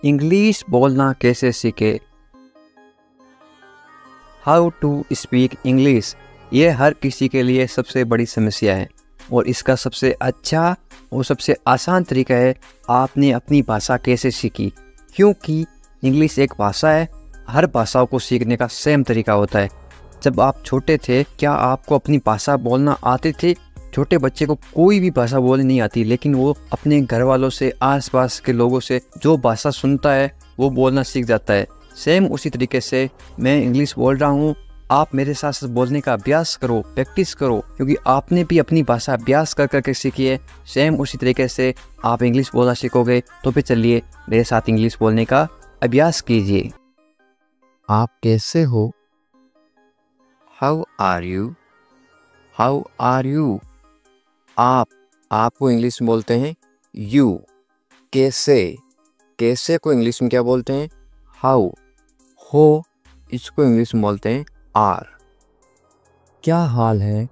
English बोलना कैसे सीखे। हाउ टू स्पीक इंग्लिश, ये हर किसी के लिए सबसे बड़ी समस्या है और इसका सबसे अच्छा और सबसे आसान तरीका है आपने अपनी भाषा कैसे सीखी। क्योंकि इंग्लिश एक भाषा है, हर भाषाओं को सीखने का सेम तरीका होता है। जब आप छोटे थे क्या आपको अपनी भाषा बोलना आती थी? छोटे बच्चे को कोई भी भाषा बोलनी नहीं आती, लेकिन वो अपने घर वालों से, आसपास के लोगों से जो भाषा सुनता है वो बोलना सीख जाता है। सेम उसी तरीके से मैं इंग्लिश बोल रहा हूँ, आप मेरे साथ साथ बोलने का अभ्यास करो, प्रैक्टिस करो, क्योंकि आपने भी अपनी भाषा अभ्यास कर करके सीखी है। सेम उसी तरीके से आप इंग्लिश बोलना सीखोगे। तो फिर चलिए मेरे साथ इंग्लिश बोलने का अभ्यास कीजिए। आप कैसे हो? How are you? How are you? आपको इंग्लिश में बोलते हैं यू। कैसे को इंग्लिश में क्या बोलते हैं? हाउ। हो, इसको इंग्लिश में बोलते हैं आर। क्या हाल है?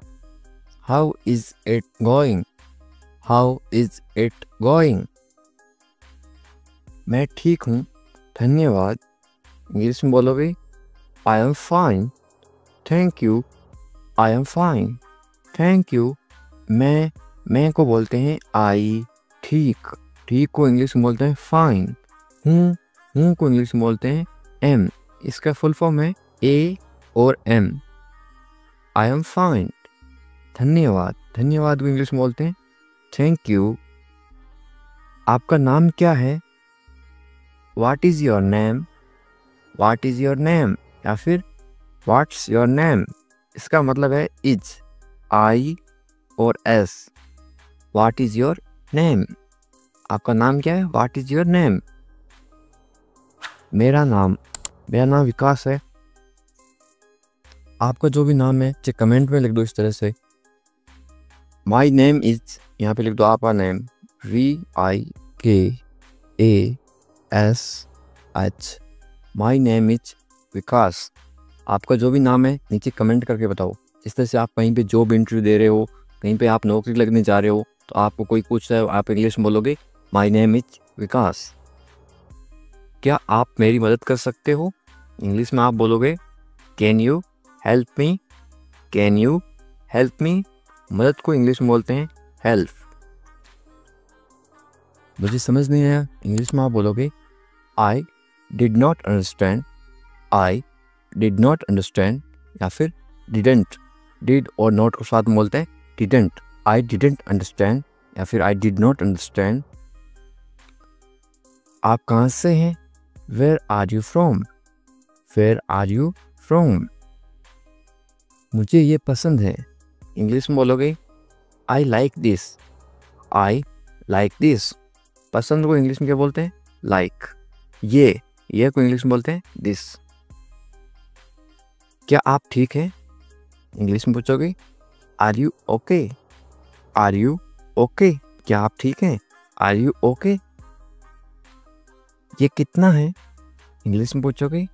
How is it going? How is it going? मैं ठीक हूँ, धन्यवाद। इंग्लिश में बोलोगे I am fine, thank you. I am fine, thank you. मैं को बोलते हैं आई। ठीक को इंग्लिश में बोलते हैं फाइन। हूँ को इंग्लिश में बोलते हैं एम। इसका फुल फॉर्म है ए और एम। आई एम फाइन, धन्यवाद को इंग्लिश में बोलते हैं थैंक यू। आपका नाम क्या है? What is your name? What is your name या फिर व्हाट्स योर नेम। इसका मतलब है इज, आई और S. What is your name, आपका नाम क्या है? What is your name. मेरा नाम विकास है। आपका जो भी नाम है चाहे कमेंट में लिख दो इस तरह से। माई नेम इज, यहाँ पे लिख दो आपका name, VIKASH। My name is Vikas. आपका जो भी नाम है नीचे कमेंट करके बताओ। इस तरह से आप कहीं पे जॉब इंटरव्यू दे रहे हो, कहीं पे आप नौकरी लगने जा रहे हो, तो आपको कोई पूछ रहा है, आप इंग्लिश में बोलोगे माई नेम इज विकास। क्या आप मेरी मदद कर सकते हो? इंग्लिश में आप बोलोगे can you help me? Can you help मी? मदद को इंग्लिश में बोलते हैं हेल्प। मुझे समझ नहीं आया, इंग्लिश में आप बोलोगे I did not understand. I did not understand या फिर डिडंट। डिड और नॉट को साथ में बोलते हैं डिडंट। आई डिडंट अंडरस्टैंड या फिर आई डिड नॉट अंडरस्टैंड। आप कहाँ से हैं? Where are you from? Where are you from? मुझे ये पसंद है। इंग्लिश में बोलोगे I like this. I like this. पसंद को इंग्लिश में क्या बोलते हैं? लाइक। ये को इंग्लिश में बोलते हैं दिस। क्या आप ठीक हैं? इंग्लिश में पूछोगे are you okay? Are you okay? क्या आप ठीक हैं? Are you okay? ये कितना है? इंग्लिश में पूछोगे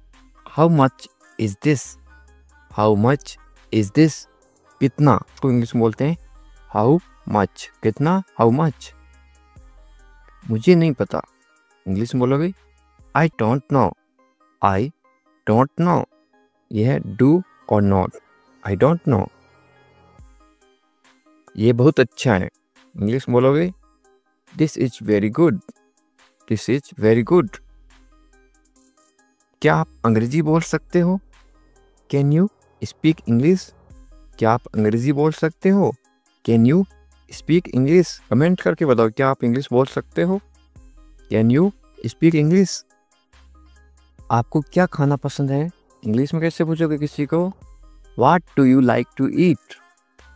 how much is this? How much is this? कितना को इंग्लिश में बोलते हैं हाउ मच। कितना, हाउ मच। मुझे नहीं पता। इंग्लिश में बोलोगे I don't know. I don't know. यह है डू और नॉट। I don't no. ये बहुत अच्छा है। इंग्लिश में बोलोगे this is very good. This is very good. क्या आप अंग्रेजी बोल सकते हो? Can you speak English? क्या आप अंग्रेजी बोल सकते हो? Can you speak English? Comment करके बताओ, क्या आप इंग्लिश बोल सकते हो? Can you speak English? आपको क्या खाना पसंद है? इंग्लिश में कैसे पूछोगे किसी को? What do you like to eat?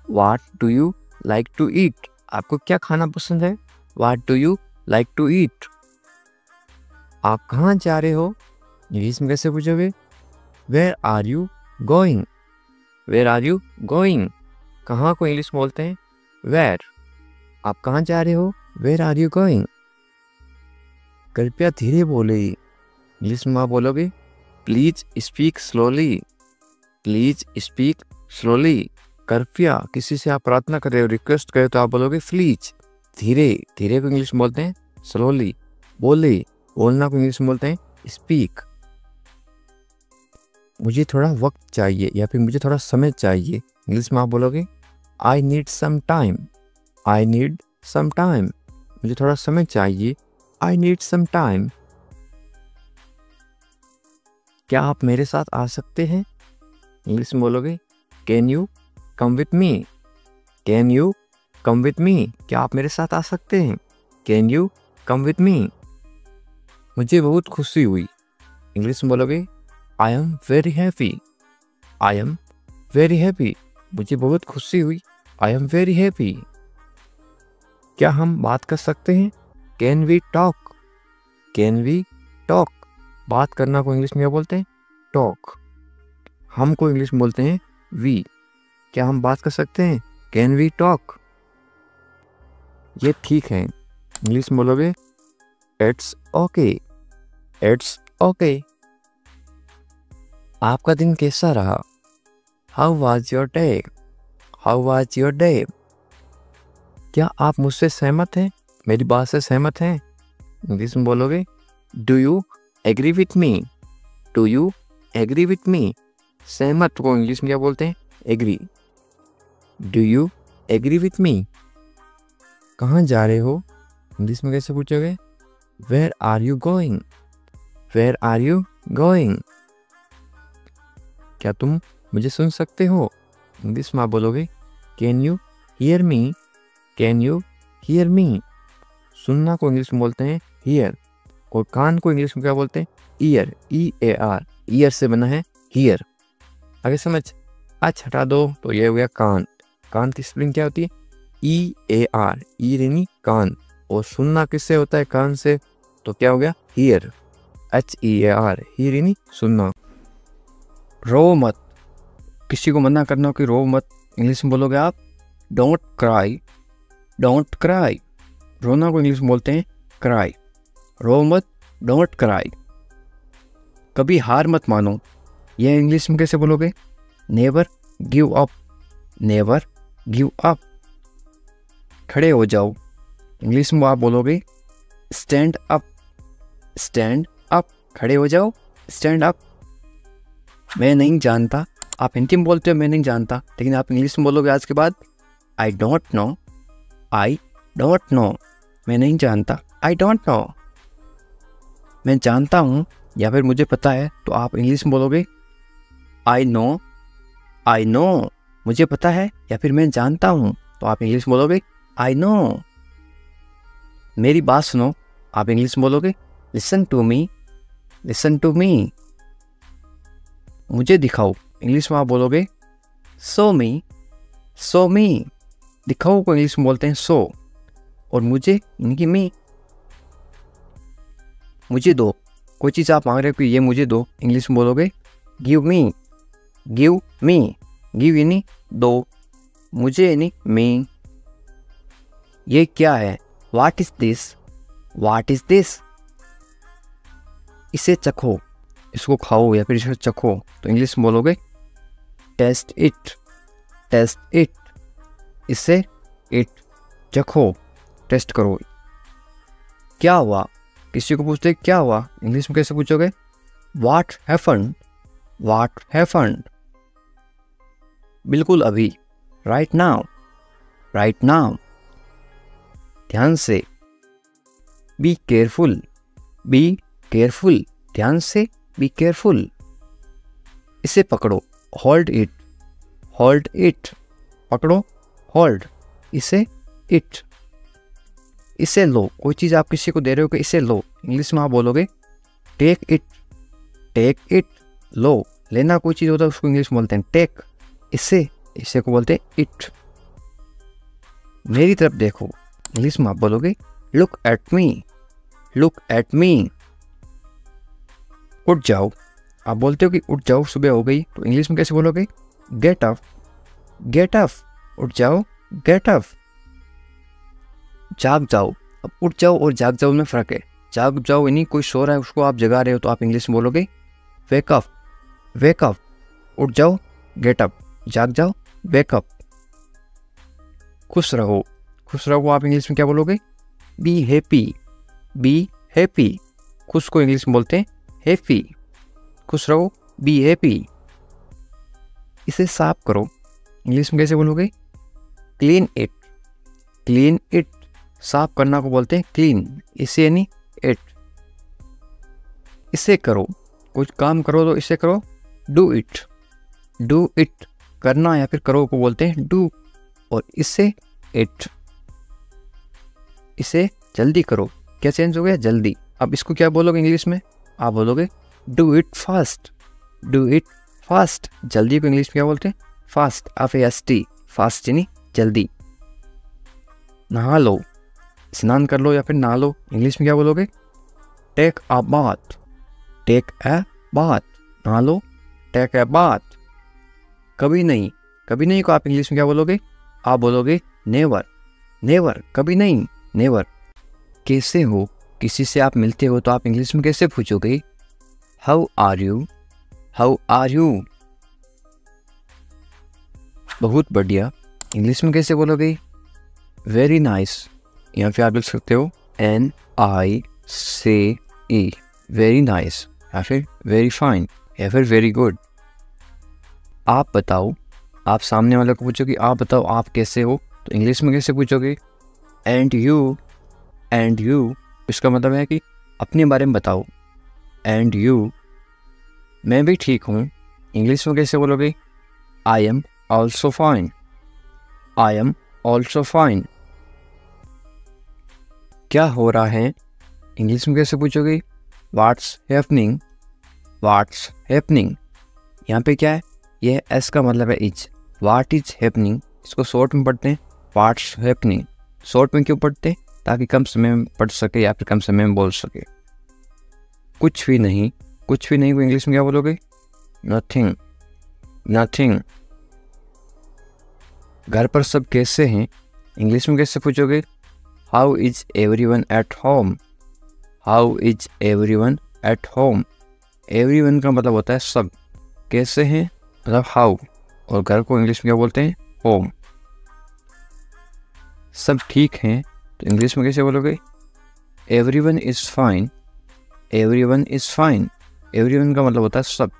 What do you like to eat? आपको क्या खाना पसंद है? What do you like to eat? आप कहाँ जा रहे हो? इंग्लिश में कैसे पूछोगे? Where are you going? Where are you going? कहाँ को इंग्लिश में बोलते हैं वेयर। आप कहाँ जा रहे हो? Where are you going? कृपया धीरे बोले। इंग्लिश में आप बोलोगे please speak slowly. Please speak slowly. कृपया, किसी से आप प्रार्थना कर रहे हो, रिक्वेस्ट करे तो आप बोलोगे प्लीज। धीरे को इंग्लिश में बोलते हैं स्लोली। बोले, बोलना को इंग्लिश में बोलते हैं स्पीक। मुझे थोड़ा वक्त चाहिए या फिर मुझे थोड़ा समय चाहिए, इंग्लिश में आप बोलोगे I need some time. I need some time, मुझे थोड़ा समय चाहिए, आई नीड सम टाइम। क्या आप मेरे साथ आ सकते हैं, इंग्लिश में बोलोगे can you come with me. Can you come with मी, क्या आप मेरे साथ आ सकते हैं, कैन यू कम विथ मी। मुझे बहुत खुशी हुई, इंग्लिश में बोलोगे I am very happy. I am very happy, मुझे बहुत खुशी हुई, आई एम वेरी हैप्पी। क्या हम बात कर सकते हैं, can we talk. Can we talk, बात करना को इंग्लिश में क्या बोलते हैं, टॉक। हम को इंग्लिश में बोलते हैं वी। क्या हम बात कर सकते हैं, कैन वी टॉक। ये ठीक है, इंग्लिश में बोलोगे इट्स ओके। It's okay. आपका दिन कैसा रहा, how was your day. How was your day. क्या आप मुझसे सहमत हैं, मेरी बात से सहमत हैं, इंग्लिश में बोलोगे do you agree with me. Do you agree with me. सहमत को इंग्लिश में क्या बोलते हैं, agree. Do you agree with me. कहाँ जा रहे हो, इंग्लिश में कैसे पूछोगे, where are you going. Where are you going. क्या तुम मुझे सुन सकते हो, इंग्लिश में आप बोलोगे can you hear me. Can you hear me. सुनना को इंग्लिश में बोलते हैं हियर, और कान को इंग्लिश में क्या बोलते हैं, ईयर। EAR, ईयर से बना है हियर। आगे समझ। अच्छा हटा दो तो ये हो गया कान। कान की स्पेलिंग क्या होती है, EAR, ई यानी कान। और सुनना किससे होता है, कान से, तो क्या हो गया हियर, HEAR, हियर यानी सुनना। रो मत, किसी को मना करना हो कि रो मत, इंग्लिश में बोलोगे आप डोंट क्राई। Don't cry. रोना को इंग्लिश में बोलते हैं क्राई। रो मत, डोंट क्राई। कभी हार मत मानो, यह इंग्लिश में कैसे बोलोगे, never give up. Never give up. खड़े हो जाओ, इंग्लिश में आप बोलोगे स्टैंड अप। स्टैंड अप, खड़े हो जाओ, स्टैंड अप। मैं नहीं जानता, आप हिंदी में बोलते हो मैं नहीं जानता, लेकिन आप इंग्लिश में बोलोगे आज के बाद आई don't know. I don't no, मैं नहीं जानता, आई डोंट नो। मैं जानता हूँ या फिर मुझे पता है, तो आप इंग्लिश में बोलोगे आई नो। आई नो, मुझे पता है या फिर मैं जानता हूँ, तो आप इंग्लिश में बोलोगे आई नो। मेरी बात सुनो, आप इंग्लिश में बोलोगे listen to me. Listen to me. मुझे दिखाओ, इंग्लिश में आप बोलोगे शो मी। शो मी। दिखाओ को इंग्लिश में बोलते हैं शो, और मुझे इनकी मी। मुझे दो, कोई चीज़ आप मांग रहे हो कि ये मुझे दो, इंग्लिश में बोलोगे give me. Give me. Give यानी दो, मुझे यानी मी। ये क्या है, what is this. What is this. इसे चखो, इसको खाओ या फिर इसे चखो, तो इंग्लिश में बोलोगे टेस्ट इट। Taste it. इसे इट, चखो, टेस्ट करो। क्या हुआ, किसी को पूछते क्या हुआ, इंग्लिश में कैसे पूछोगे, व्हाट हैपेंड। What happened. बिल्कुल अभी, राइट नाउ। Right now. ध्यान से, बी केयरफुल। बी केयरफुल, ध्यान से, बी केयरफुल। इसे पकड़ो, होल्ड इट। होल्ड इट, पकड़ो, होल्ड। इसे इट। इसे लो, कोई चीज़ आप किसी को दे रहे हो कि इसे लो, इंग्लिश में आप बोलोगे टेक इट। टेक इट, लो। लेना कोई चीज़ होता है उसको इंग्लिश में बोलते हैं टेक। इसे को बोलते हैं इट। मेरी तरफ देखो, इंग्लिश में आप बोलोगे look at me. Look at me. उठ जाओ, आप बोलते हो कि उठ जाओ, सुबह हो गई, तो इंग्लिश में कैसे बोलोगे, गेट अप। गेट अप, उठ जाओ, गेट अप। जाग जाओ, अब उठ जाओ और जाग जाओ में फ़र्क है। जाग जाओ यानी कोई सो रहा है उसको आप जगा रहे हो, तो आप इंग्लिश में बोलोगे वेक अप। वेक अप, उठ जाओ, गेट अप। जाग जाओ, वेक अप। खुश रहो, खुश रहो आप इंग्लिश में क्या बोलोगे, बी हैप्पी। बी हैप्पी, खुश को इंग्लिश में बोलते हैं हैप्पी। खुश रहो, बी हैप्पी। इसे साफ करो, इंग्लिश में कैसे बोलोगे? Clean it. क्लीन इट, साफ करना को बोलते हैं क्लीन, इसे यानी इट। इसे करो, कुछ काम करो तो इसे करो, डू इट। डू इट, करना या फिर करो को बोलते हैं डू, और इससे इट। इसे जल्दी करो, क्या चेंज हो गया? जल्दी। अब इसको क्या बोलोगे इंग्लिश में? आप बोलोगे do it fast. Do it fast, जल्दी को इंग्लिश में क्या बोलते हैं? फास्ट, FAST, फास्ट यानी जल्दी। नहा लो, स्नान कर लो या फिर नहा लो, इंग्लिश में क्या बोलोगे? Take a bath. Take a bath, नहा लो, टेक अ बाथ। कभी नहीं, कभी नहीं को आप इंग्लिश में क्या बोलोगे? आप बोलोगे नेवर। नेवर, कभी नहीं, नेवर। कैसे हो, किसी से आप मिलते हो तो आप इंग्लिश में कैसे पूछोगे? How are you. How are you. बहुत बढ़िया, इंग्लिश में कैसे बोलोगे? Very nice. यहाँ पे आप लिख सकते हो NICE, वेरी नाइस, या फिर वेरी फाइन, या फिर वेरी गुड। आप बताओ, आप सामने वाले को पूछोगे आप बताओ आप कैसे हो, तो इंग्लिश में कैसे पूछोगे? And you. एंड यू, इसका मतलब है कि अपने बारे में बताओ। एंड यू, मैं भी ठीक हूँ, इंग्लिश में कैसे बोलोगे? I am also fine. I am also fine. क्या हो रहा है, इंग्लिश में कैसे पूछोगे? What's happening. व्हाट्स हैपनिंग, यहाँ पे क्या है? यह एस का मतलब है इज। व्हाट इज हैपनिंग, इसको शॉर्ट में पढ़ते हैं व्हाट्स हैपनिंग। शॉर्ट में क्यों पढ़ते हैं? ताकि कम समय में पढ़ सके या फिर कम समय में बोल सके। कुछ भी नहीं, कुछ भी नहीं को इंग्लिश में क्या बोलोगे? नथिंग। नथिंग। घर पर सब कैसे हैं, इंग्लिश में कैसे पूछोगे? How is everyone at home. How is everyone at home. Everyone का मतलब होता है सब, कैसे हैं मतलब हाउ, और घर को इंग्लिश में क्या बोलते हैं? होम। सब ठीक हैं तो इंग्लिश में कैसे बोलोगे? Everyone is fine. Everyone is fine. Everyone का मतलब होता है सब,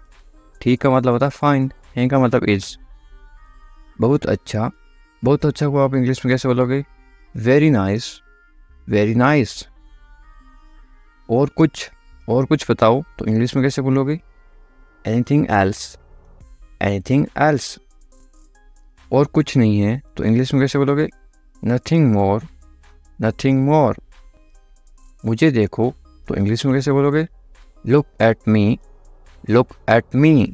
ठीक का मतलब होता है फाइन, है का मतलब इज। बहुत अच्छा। बहुत अच्छा को आप इंग्लिश में कैसे बोलोगे? Very nice. Very nice. और कुछ बताओ तो इंग्लिश में कैसे बोलोगे? Anything else. Anything else. और कुछ नहीं है तो इंग्लिश में कैसे बोलोगे? Nothing more. Nothing more. मुझे देखो तो इंग्लिश में कैसे बोलोगे? Look at me. Look at me.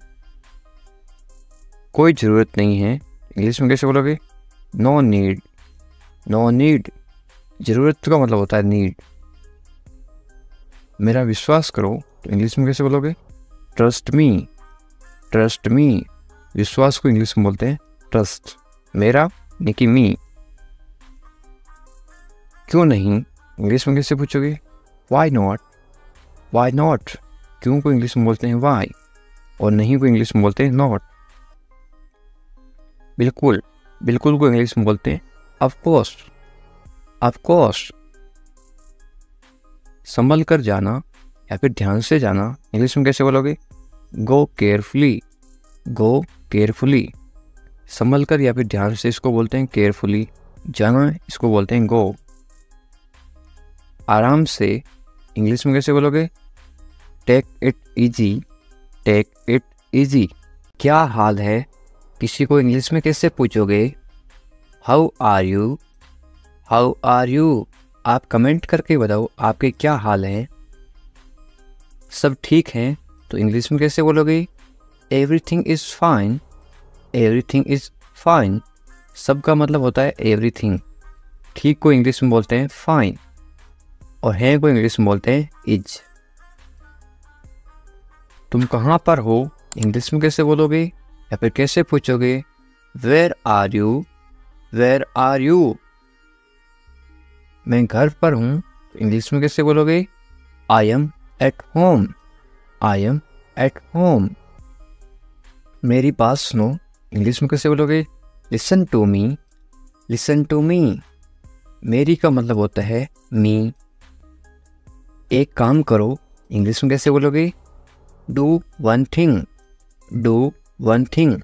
कोई ज़रूरत नहीं है, इंग्लिश में कैसे बोलोगे? No need. नो नीड, ज़रूरत का मतलब होता है नीड। मेरा विश्वास करो तो इंग्लिश में कैसे बोलोगे? Trust me. ट्रस्ट मी, विश्वास को इंग्लिश में बोलते हैं ट्रस्ट। मेरा निकी मी। क्यों नहीं, इंग्लिश में कैसे पूछोगे? Why not. वाई नॉट, क्यों को इंग्लिश में बोलते हैं वाई, और नहीं को इंग्लिश में बोलते हैं नॉट। बिल्कुल, बिल्कुल को इंग्लिश में बोलते हैं ऑफ कोर्स। Of course. संभल कर जाना या फिर ध्यान से जाना, इंग्लिश में कैसे बोलोगे? गो केयरफुली। गो केयरफुली। संभल कर या फिर ध्यान से इसको बोलते हैं केयरफुली। जाना इसको बोलते हैं गो। आराम से, इंग्लिश में कैसे बोलोगे? Take it easy. Take it easy. क्या हाल है, किसी को इंग्लिश में कैसे पूछोगे? How are you. How are you. आप कमेंट करके बताओ आपके क्या हाल है। सब ठीक हैं तो इंग्लिश में कैसे बोलोगे? Everything is fine. Everything is fine. सब का मतलब होता है एवरीथिंग। ठीक को इंग्लिश में बोलते हैं फाइन, और है को इंग्लिश में बोलते हैं इज। तुम कहाँ पर हो, इंग्लिश में कैसे बोलोगे या फिर कैसे पूछोगे? Where are you. Where are you. मैं घर पर हूँ तो इंग्लिश में कैसे बोलोगे? I am at home. I am at home. मेरी बात सुनो, इंग्लिश में कैसे बोलोगे? Listen to me. Listen to me. मेरी का मतलब होता है मी। एक काम करो, इंग्लिश में कैसे बोलोगे? Do one thing, do one thing.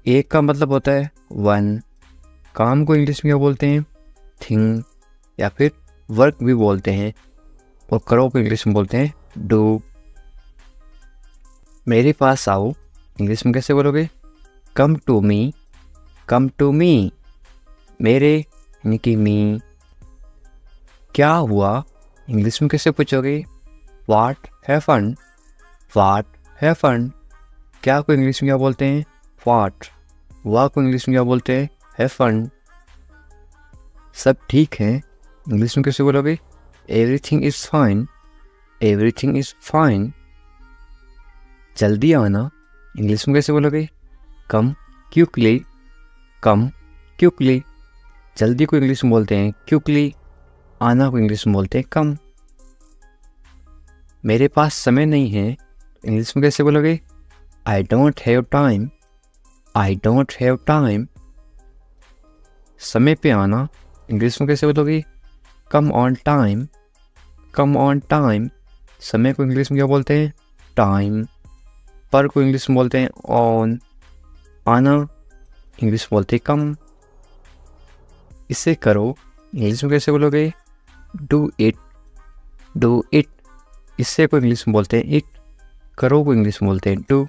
एक का मतलब होता है वन, काम को इंग्लिश में क्या बोलते हैं? थिंग, या फिर वर्क भी बोलते हैं, और करो को इंग्लिश में बोलते हैं डू। मेरे पास आओ, इंग्लिश में कैसे बोलोगे? Come to me, come to me. मेरे यानी कि मी। क्या हुआ? इंग्लिश में कैसे पूछोगे? What happened, what happened. क्या को इंग्लिश में क्या बोलते हैं? व्हाट। हुआ को इंग्लिश में क्या बोलते हैं? हैपेंड। सब ठीक है, इंग्लिश में कैसे बोलोगे? Everything is fine, everything is fine. जल्दी आना, इंग्लिश में कैसे बोलोगे? कम क्विकली, कम क्विकली। जल्दी को इंग्लिश में बोलते हैं क्विकली, आना को इंग्लिश में बोलते हैं कम। मेरे पास समय नहीं है, इंग्लिश में कैसे बोलोगे? I don't have time, I don't have time. समय पे आना, इंग्लिश में कैसे बोलोगे? Come on time, come on time. समय को इंग्लिश में क्या बोलते हैं? टाइम। पर को इंग्लिश में बोलते हैं ऑन। आना इंग्लिश में बोलते हैं कम। इसे करो, इंग्लिश में कैसे बोलोगे? Do it, do it. इससे को इंग्लिश में बोलते हैं इट, करो को इंग्लिश में बोलते हैं डू।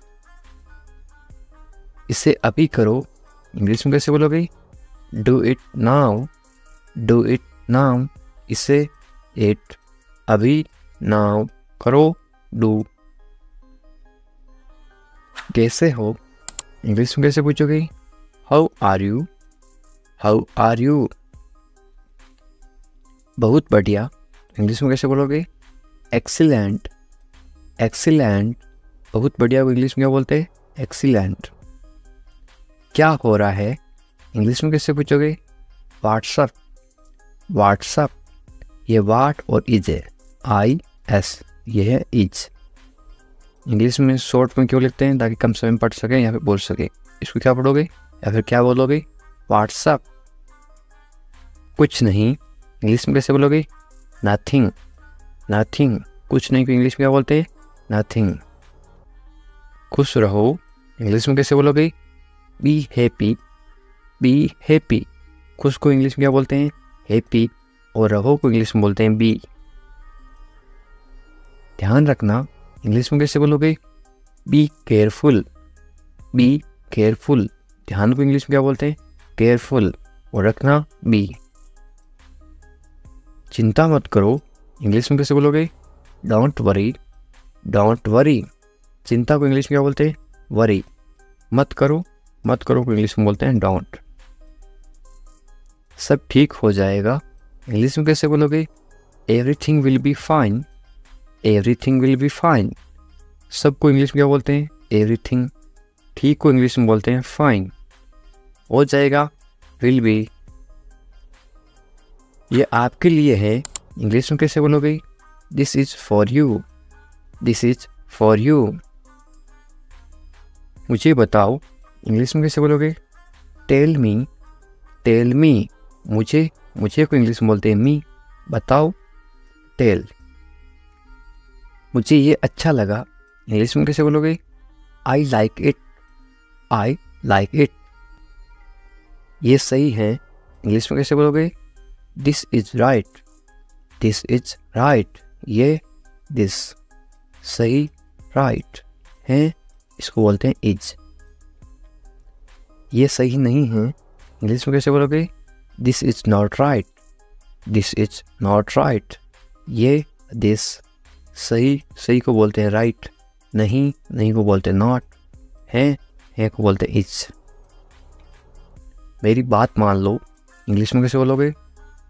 इसे अभी करो, इंग्लिश में कैसे बोलोगे? Do it now, do it now. इसे इट, अभी, नाउ, करो, डू। कैसे हो? इंग्लिश में कैसे पूछोगे? How are you, how are you. बहुत बढ़िया, इंग्लिश में कैसे बोलोगे? Excellent, excellent. बहुत बढ़िया को इंग्लिश में क्या बोलते हैं? एक्सीलेंट। क्या हो रहा है? इंग्लिश में कैसे पूछोगे? What's up, what's up. ये वाट और इज है, आई एस, ये है इज। इंग्लिश में शॉर्ट में क्यों लिखते हैं? ताकि कम समय में पढ़ सके या फिर बोल सके। इसको क्या पढ़ोगे या फिर क्या बोलोगे? व्हाट्सअप। कुछ नहीं, इंग्लिश में कैसे बोलोगे? Nothing, nothing. कुछ नहीं को इंग्लिश में क्या बोलते हैं? नथिंग। खुश रहो, इंग्लिश में कैसे बोलोगे? Be happy, be happy. खुश को इंग्लिश में क्या बोलते हैं? हैप्पी, और रहो को इंग्लिश में बोलते हैं बी। ध्यान रखना, इंग्लिश में कैसे बोलोगे? Be careful, be careful. ध्यान को इंग्लिश में क्या बोलते हैं? केयरफुल, और रखना बी। चिंता मत करो, इंग्लिश में कैसे बोलोगे? Don't worry, don't worry. चिंता को इंग्लिश में क्या बोलते हैं? वरी। मत करो, मत करो को इंग्लिश में बोलते हैं डोंट। सब ठीक हो जाएगा, इंग्लिश में कैसे बोलोगे? Everything will be fine, everything will be fine. सबको इंग्लिश में क्या बोलते हैं? एवरीथिंग। ठीक को इंग्लिश में बोलते हैं फाइन। हो जाएगा विल बी। ये आपके लिए है, इंग्लिश में कैसे बोलोगे? This is for you, this is for you. मुझे बताओ, इंग्लिश में कैसे बोलोगे? Tell me, tell me. मुझे, मुझे को इंग्लिश में बोलते हैं मी। बताओ, टेल। मुझे ये अच्छा लगा, इंग्लिश में कैसे बोलोगे? I like it, I like it. ये सही है, इंग्लिश में कैसे बोलोगे? This is right, this is right. ये दिस, सही, राइट है, इसको बोलते हैं इज। ये सही नहीं है, इंग्लिश में कैसे बोलोगे? This is not right, this is not right. ये दिस, सही, सही को बोलते हैं राइट, नहीं, नहीं को बोलते हैं नॉट, है को बोलते हैं इज। मेरी बात मान लो, इंग्लिश में कैसे बोलोगे?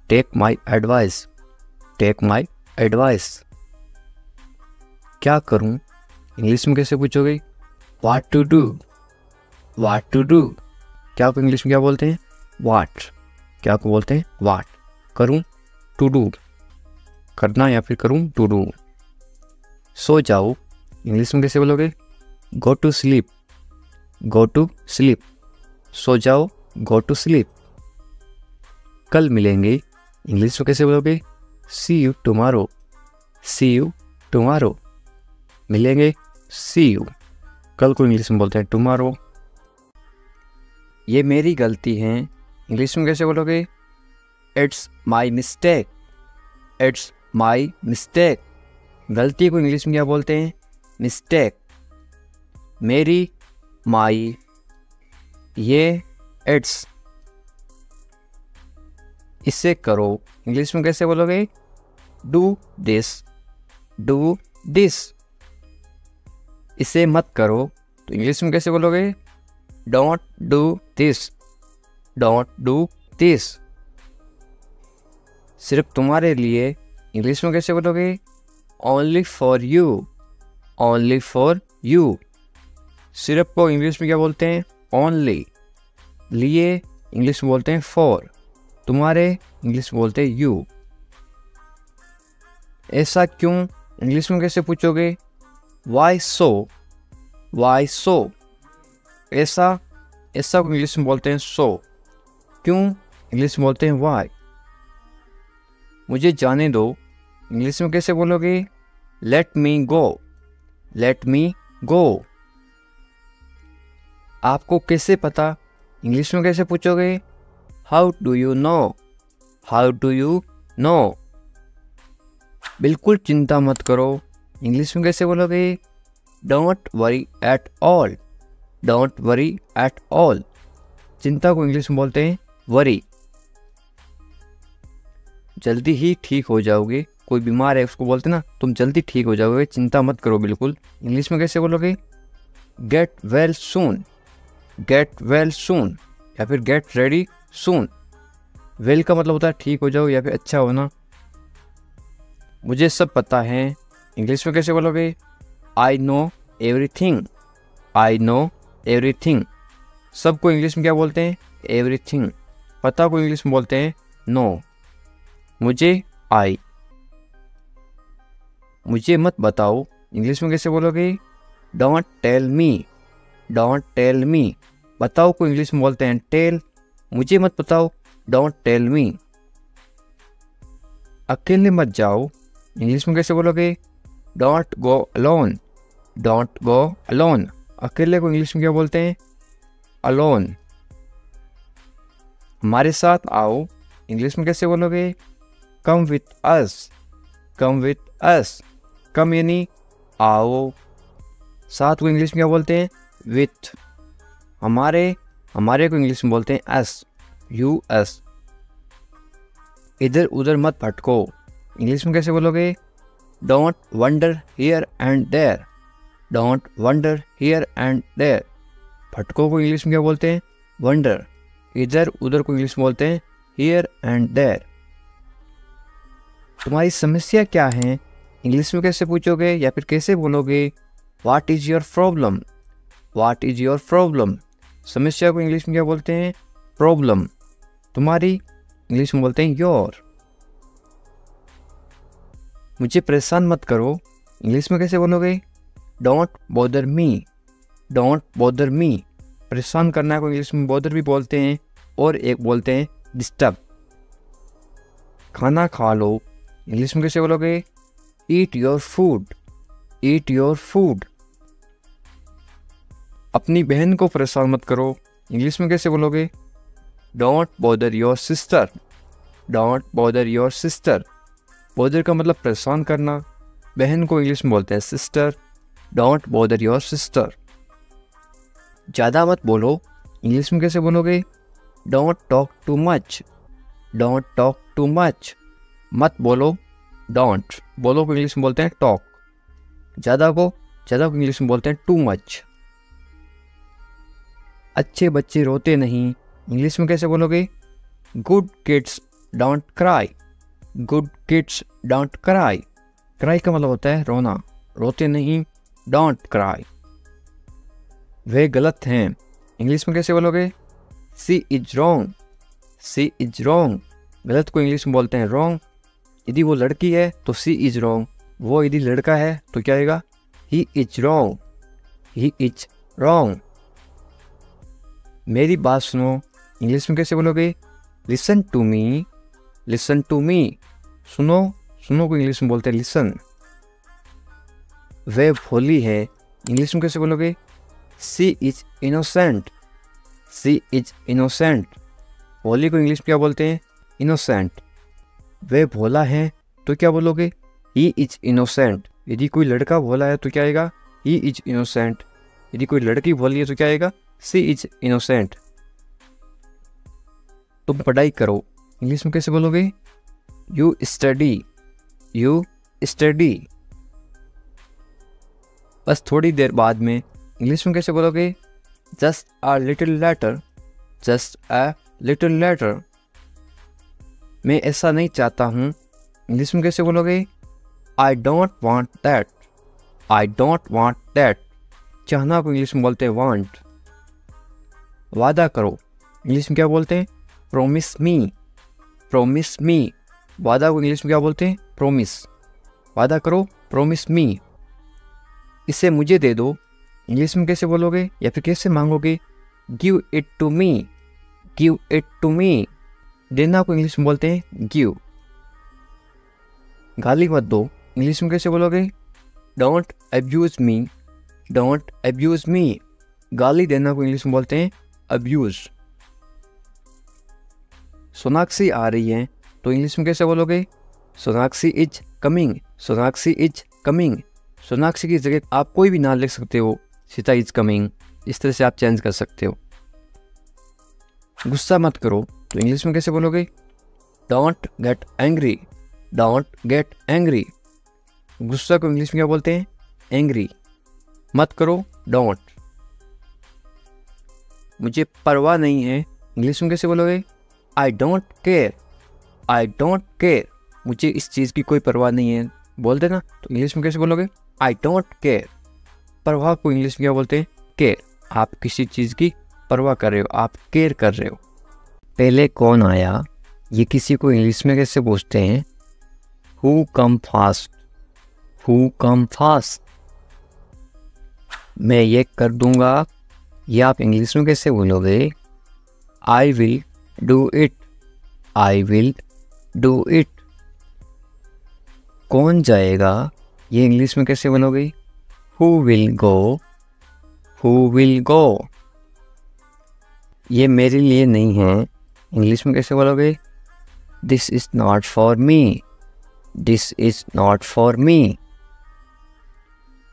Take my advice, take my advice. क्या करूं? इंग्लिश में कैसे पूछोगे? What to do, what to do. क्या को इंग्लिश में क्या बोलते हैं? व्हाट। क्या को बोलते हैं? व्हाट। करूं, टू डू, करना या फिर करूं, टू डू। सो जाओ, इंग्लिश में कैसे बोलोगे? Go to sleep, go to sleep. सो जाओ, गो टू स्लीप। कल मिलेंगे, इंग्लिश में कैसे बोलोगे? See you tomorrow, see you tomorrow, मिलेंगे, सी यू। कल को इंग्लिश में बोलते हैं टुमारो। ये मेरी गलती है, इंग्लिश में कैसे बोलोगे? It's my mistake, it's my mistake. गलती को इंग्लिश में क्या बोलते हैं? मिस्टेक। मेरी, माई, ये, इट्स। इसे करो, इंग्लिश में कैसे बोलोगे? Do this, do this. इसे मत करो, तो इंग्लिश में कैसे बोलोगे? Don't do this, don't do this. सिर्फ तुम्हारे लिए, इंग्लिश में कैसे बोलोगे? Only for you, only for you. सिर्फ को इंग्लिश में क्या बोलते हैं? ओनली। लिए इंग्लिश में बोलते हैं फॉर। तुम्हारे इंग्लिश में बोलते हैं यू। ऐसा क्यों, इंग्लिश में कैसे पूछोगे? वाई सो, वाई सो। ऐसा, ऐसा को इंग्लिश में बोलते हैं सो। क्यों, इंग्लिश में बोलते हैं वाई। मुझे जाने दो, इंग्लिश में कैसे बोलोगे? लेट मी गो, लेट मी गो। आपको कैसे पता, इंग्लिश में कैसे पूछोगे? How do you no, how do you no. बिल्कुल चिंता मत करो, इंग्लिश में कैसे बोलोगे? Don't worry at all, don't worry at all. चिंता को इंग्लिश में बोलते हैं वरी। जल्दी ही ठीक हो जाओगे, कोई बीमार है उसको बोलते ना तुम जल्दी ठीक हो जाओगे, चिंता मत करो बिल्कुल। इंग्लिश में कैसे बोलोगे? Get well soon, get well soon, या फिर गेट रेडी सून। वेल का मतलब होता है ठीक हो जाओ या फिर अच्छा होना। मुझे सब पता है, इंग्लिश में कैसे बोलोगे? I know everything, I know everything. सबको इंग्लिश में क्या बोलते हैं? एवरीथिंग। पता को इंग्लिश में बोलते हैं नो। मुझे, आई। मुझे मत बताओ, इंग्लिश में कैसे बोलोगे? Don't tell me, don't tell me. बताओ को इंग्लिश में बोलते हैं टेल। मुझे मत बताओ, डोंट टेल मी। अकेले मत जाओ, इंग्लिश में कैसे बोलोगे? Don't go alone, don't go alone. अकेले को इंग्लिश में क्या बोलते हैं? अलोन। हमारे साथ आओ, इंग्लिश में कैसे बोलोगे? Come with us, come with us. कम यानी आओ, साथ को इंग्लिश में क्या बोलते हैं? विथ। हमारे, हमारे को इंग्लिश में बोलते हैं अस, यू अस। इधर उधर मत भटको, इंग्लिश में कैसे बोलोगे? Don't wander here and there, don't wander here and there. भटको को इंग्लिश में क्या बोलते हैं? वंडर। इधर उधर को इंग्लिश में बोलते हैं हियर एंड देयर। तुम्हारी समस्या क्या है, इंग्लिश में कैसे पूछोगे या फिर कैसे बोलोगे? What is your problem, what is your problem. समस्या को इंग्लिश में क्या बोलते हैं? प्रॉब्लम। तुम्हारी, इंग्लिश में बोलते हैं योर। मुझे परेशान मत करो, इंग्लिश में कैसे बोलोगे? Don't bother me, don't bother me. परेशान करना को इंग्लिश में बॉदर भी बोलते हैं और एक बोलते हैं डिस्टर्ब। खाना खा लो, इंग्लिश में कैसे बोलोगे? Eat your food, eat your food. अपनी बहन को परेशान मत करो, इंग्लिश में कैसे बोलोगे? Don't bother your sister, don't bother your sister. Bother का मतलब परेशान करना, बहन को इंग्लिश में बोलते हैं sister. Don't bother your sister. ज़्यादा मत बोलो, इंग्लिश में कैसे बोलोगे? Don't talk too much, don't talk too much. मत बोलो, डोंट। बोलो को इंग्लिश में बोलते हैं टॉक। ज़्यादा को इंग्लिश में बोलते हैं टू मच। अच्छे बच्चे रोते नहीं, इंग्लिश में कैसे बोलोगे? Good kids don't cry, good kids don't cry. Cry का मतलब होता है रोना, रोते नहीं, डोंट क्राई। वे गलत हैं, इंग्लिश में कैसे बोलोगे? She is wrong, she is wrong. गलत को इंग्लिश में बोलते हैं रॉन्ग। यदि वो लड़की है तो सी इज रॉन्ग, वो यदि लड़का है तो क्या आएगा? He is wrong, he is wrong. मेरी बात सुनो, इंग्लिश में कैसे बोलोगे? Listen to me, listen to me. सुनो, सुनो को इंग्लिश में बोलते हैं लिसन। वह भोली है, इंग्लिश में कैसे बोलोगे? She is innocent. She is innocent. भोली को इंग्लिश में क्या बोलते हैं? इनोसेंट। वह भोला है तो क्या बोलोगे? He is innocent. यदि कोई लड़का भोला है तो क्या आएगा? He is innocent. यदि कोई लड़की भोली है तो क्या आएगा? She is innocent. तुम पढ़ाई करो, इंग्लिश में कैसे बोलोगे? You study. You study. बस थोड़ी देर बाद में, इंग्लिश में कैसे बोलोगे? Just a little letter. Just a little letter. मैं ऐसा नहीं चाहता हूँ, इंग्लिश में कैसे बोलोगे? I don't want that. I don't want that. चाहना को इंग्लिश में बोलते हैं वांट। वादा करो, इंग्लिश में क्या बोलते हैं? प्रोमिस मी। प्रोमिस मी। वादा को इंग्लिश में क्या बोलते हैं? प्रोमिस। वादा करो, प्रोमिस मी। इसे मुझे दे दो, इंग्लिश में कैसे बोलोगे या फिर कैसे मांगोगे? Give it to me. Give it to me. देना को इंग्लिश में बोलते हैं गिव। गाली मत दो, इंग्लिश में कैसे बोलोगे? Don't abuse me. Don't abuse me. गाली देना को इंग्लिश में बोलते हैं अब्यूज। सोनाक्षी आ रही है तो इंग्लिश में कैसे बोलोगे? Sonakshi is coming. Sonakshi is coming. Sonakshi की जगह आप कोई भी नाम लिख सकते हो, सीता इज कमिंग, इस तरह से आप चेंज कर सकते हो। गुस्सा मत करो तो इंग्लिश में कैसे बोलोगे? Don't get angry. Don't get angry. गुस्सा को इंग्लिश में क्या बोलते हैं? एंग्री। मत करो, डोंट। मुझे परवाह नहीं है, इंग्लिश में कैसे बोलोगे? I don't care. I don't care. मुझे इस चीज़ की कोई परवाह नहीं है बोल देना, तो इंग्लिश में कैसे बोलोगे? I don't care. परवाह को इंग्लिश में क्या बोलते हैं? केयर। आप किसी चीज़ की परवाह कर रहे हो, आप केयर कर रहे हो। पहले कौन आया, ये किसी को इंग्लिश में कैसे पूछते हैं? Who come fast. Who come fast. मैं ये कर दूंगा, ये आप इंग्लिश में कैसे बोलोगे? I will do it. I will do it. कौन जाएगा, ये इंग्लिश में कैसे बोलोगे? Who will go. Who will go. ये मेरे लिए नहीं है, इंग्लिश में कैसे बोलोगे? This is not for me. This is not for me.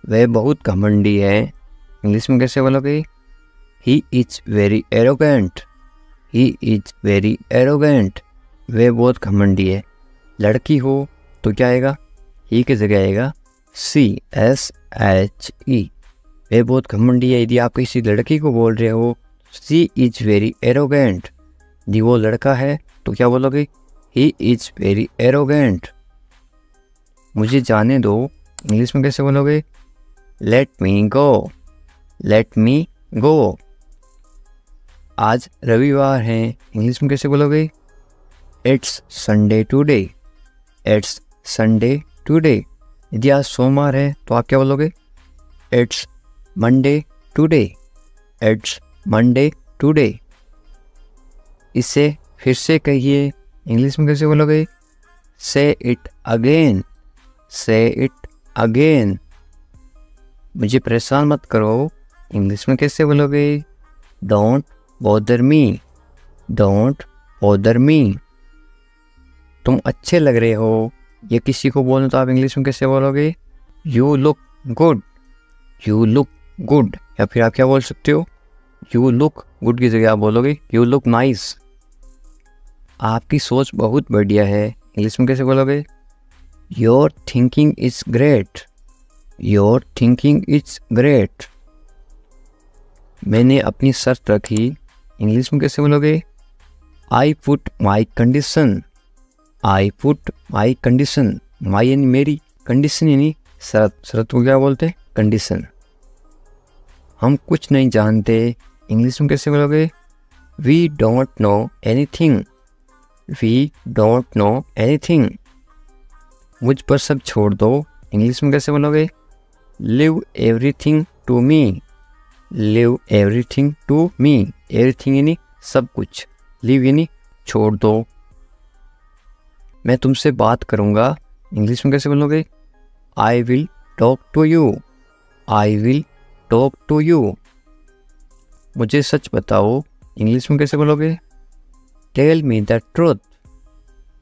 वह बहुत घमंडी है, इंग्लिश में कैसे बोलोगे? He is very arrogant. He is very arrogant. वह बहुत घमंडी है। लड़की हो तो क्या आएगा? ही की जगह आएगा CSHE। वह बहुत घमंडी है। यदि आप किसी लड़की को बोल रहे हो शी इज वेरी एरोगेंट, यदि वो लड़का है तो क्या बोलोगे? He is very arrogant. मुझे जाने दो, इंग्लिश में कैसे बोलोगे? लेट मी गो। लेट मी गो। आज रविवार है, इंग्लिश में कैसे बोलोगे? It's Sunday today. It's Sunday today. यदि आज सोमवार है तो आप क्या बोलोगे? It's Monday today. It's Monday today. इसे फिर से कहिए, इंग्लिश में कैसे बोलोगे? से इट अगेन। से इट अगेन। मुझे परेशान मत करो, इंग्लिश में कैसे बोलोगे? Don't bother me. Don't bother me. तुम अच्छे लग रहे हो, ये किसी को बोलो तो आप इंग्लिश में कैसे बोलोगे? You look good. You look good. या फिर आप क्या बोल सकते हो? यू लुक गुड की जगह आप बोलोगे यू लुक नाइस। आपकी सोच बहुत बढ़िया है, इंग्लिश में कैसे बोलोगे? Your thinking is great. Your thinking is great. मैंने अपनी शर्त रखी, इंग्लिश में कैसे बोलोगे? I put my condition. I put my condition. My यानी मेरी, कंडीशन यानी शर्त। शर्त को क्या बोलते हैं? कंडीशन। हम कुछ नहीं जानते, इंग्लिश में कैसे बोलोगे? We don't know anything. We don't know anything. मुझ पर सब छोड़ दो, इंग्लिश में कैसे बोलोगे? Leave everything to me. Leave everything to me. Everything यानी सब कुछ, लिव यानी छोड़ दो। मैं तुमसे बात करूँगा, इंग्लिश में कैसे बोलोगे? I will talk to you. I will talk to you. मुझे सच बताओ, इंग्लिश में कैसे बोलोगे? Tell me the truth.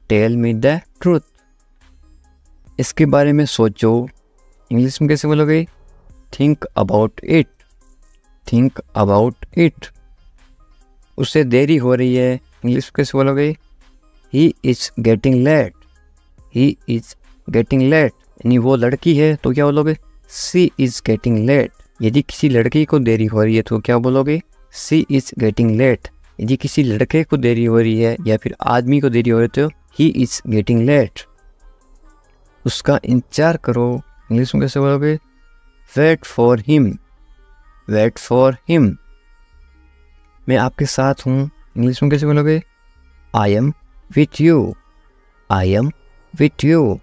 Tell me the truth. इसके बारे में सोचो, इंग्लिश में कैसे बोलोगे? Think about it. Think about it. उससे देरी हो रही है, इंग्लिश में कैसे बोलोगे? He is getting late. He is getting late. यानी वो लड़की है तो क्या बोलोगे? She is getting late. यदि किसी लड़की को देरी हो रही है तो क्या बोलोगे? She is getting late. यदि किसी लड़के को देरी हो रही है या फिर आदमी को देरी हो रही है तो ही इज गेटिंग लेट। उसका इंतजार करो, इंग्लिश में कैसे बोलोगे? Wait for him. Wait for him. मैं आपके साथ हूँ, इंग्लिश में कैसे बोलोगे? I am with you. I am with you.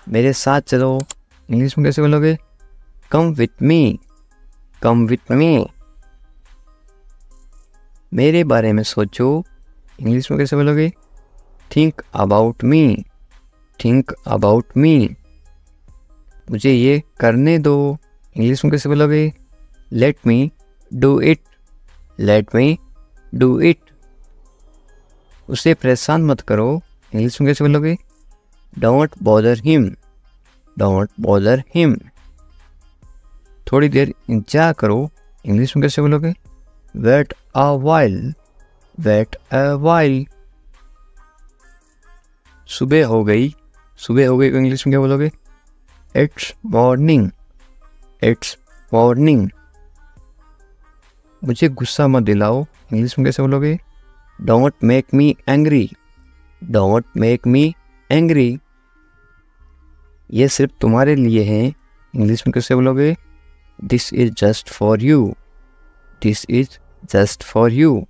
मेरे साथ चलो, इंग्लिश में कैसे बोलोगे? Come with me. Come with me. मेरे बारे में सोचो, इंग्लिश में कैसे बोलोगे? Think about me. Think about me. मुझे ये करने दो, इंग्लिश में कैसे बोलोगे? Let me do it. Let me do it. उसे परेशान मत करो, इंग्लिश में कैसे बोलोगे? Don't bother him. Don't bother him. थोड़ी देर इंतजार करो, इंग्लिश में कैसे बोलोगे? Wait a while. Wait a while. सुबह हो गई। सुबह हो गई को इंग्लिश में क्या बोलोगे? It's morning. It's morning. मुझे गुस्सा मत दिलाओ, इंग्लिश में कैसे बोलोगे? Don't make me angry. Don't make me angry. ये सिर्फ तुम्हारे लिए है, इंग्लिश में कैसे बोलोगे? This is just for you. This is just for you.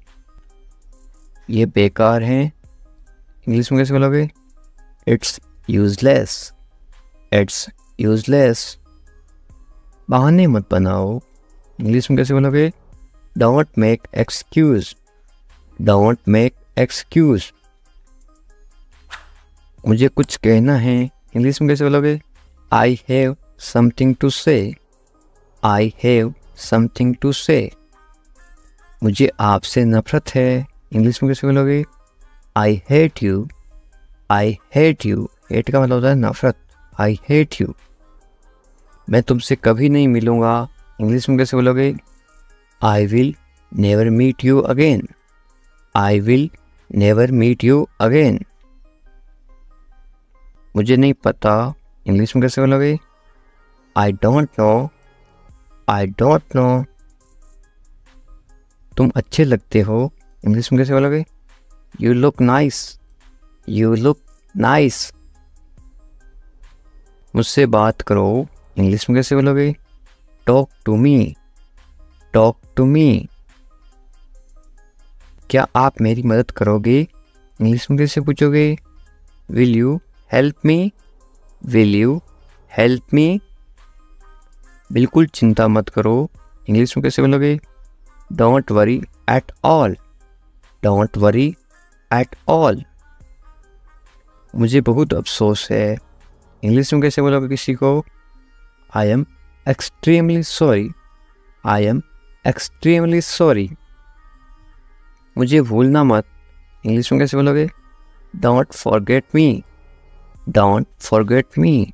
ये बेकार है, इंग्लिश में कैसे बोलोगे? It's useless. It's useless. बहाने मत बनाओ, इंग्लिश में कैसे बोलोगे? Don't make excuse. Don't make excuse. मुझे कुछ कहना है, इंग्लिश में कैसे बोलोगे? आई हैव समथिंग टू से। आई हैव समथिंग टू से। मुझे आपसे नफरत है, इंग्लिश में कैसे बोलोगे? I hate you. I hate you. Hate का मतलब होता है नफरत। I hate you. मैं तुमसे कभी नहीं मिलूंगा, इंग्लिश में कैसे बोलोगे? I will never meet you again. I will never meet you again. मुझे नहीं पता, इंग्लिश में कैसे बोलोगे? I don't know. I don't know. तुम अच्छे लगते हो, इंग्लिश में कैसे बोलोगे? You look nice. You look nice. मुझसे बात करो, इंग्लिश में कैसे बोलोगे? Talk to me. Talk to me. क्या आप मेरी मदद करोगे, इंग्लिश में कैसे पूछोगे? Will you help me. Will you help me. बिल्कुल चिंता मत करो, इंग्लिश में कैसे बोलोगे? Don't worry at all. Don't worry at all. मुझे बहुत अफसोस है, इंग्लिश में कैसे बोलोगे किसी को? I am extremely sorry. I am extremely sorry. मुझे भूलना मत, इंग्लिश में कैसे बोलोगे? Don't forget me. Don't forget me.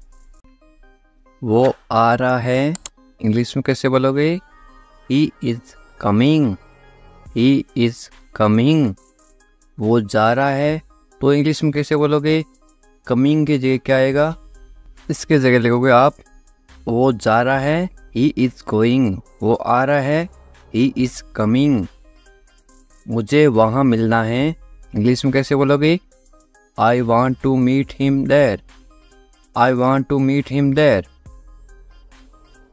वो आ रहा है, इंग्लिश में कैसे बोलोगे? He is coming. He is coming. वो जा रहा है तो इंग्लिश में कैसे बोलोगे? कमिंग की जगह क्या आएगा? इसके जगह लिखोगे आप वो जा रहा है, ही इज गोइंग। वो आ रहा है, ही इज कमिंग। मुझे वहाँ मिलना है, इंग्लिश में कैसे बोलोगे? I want to meet him there. I want to meet him there.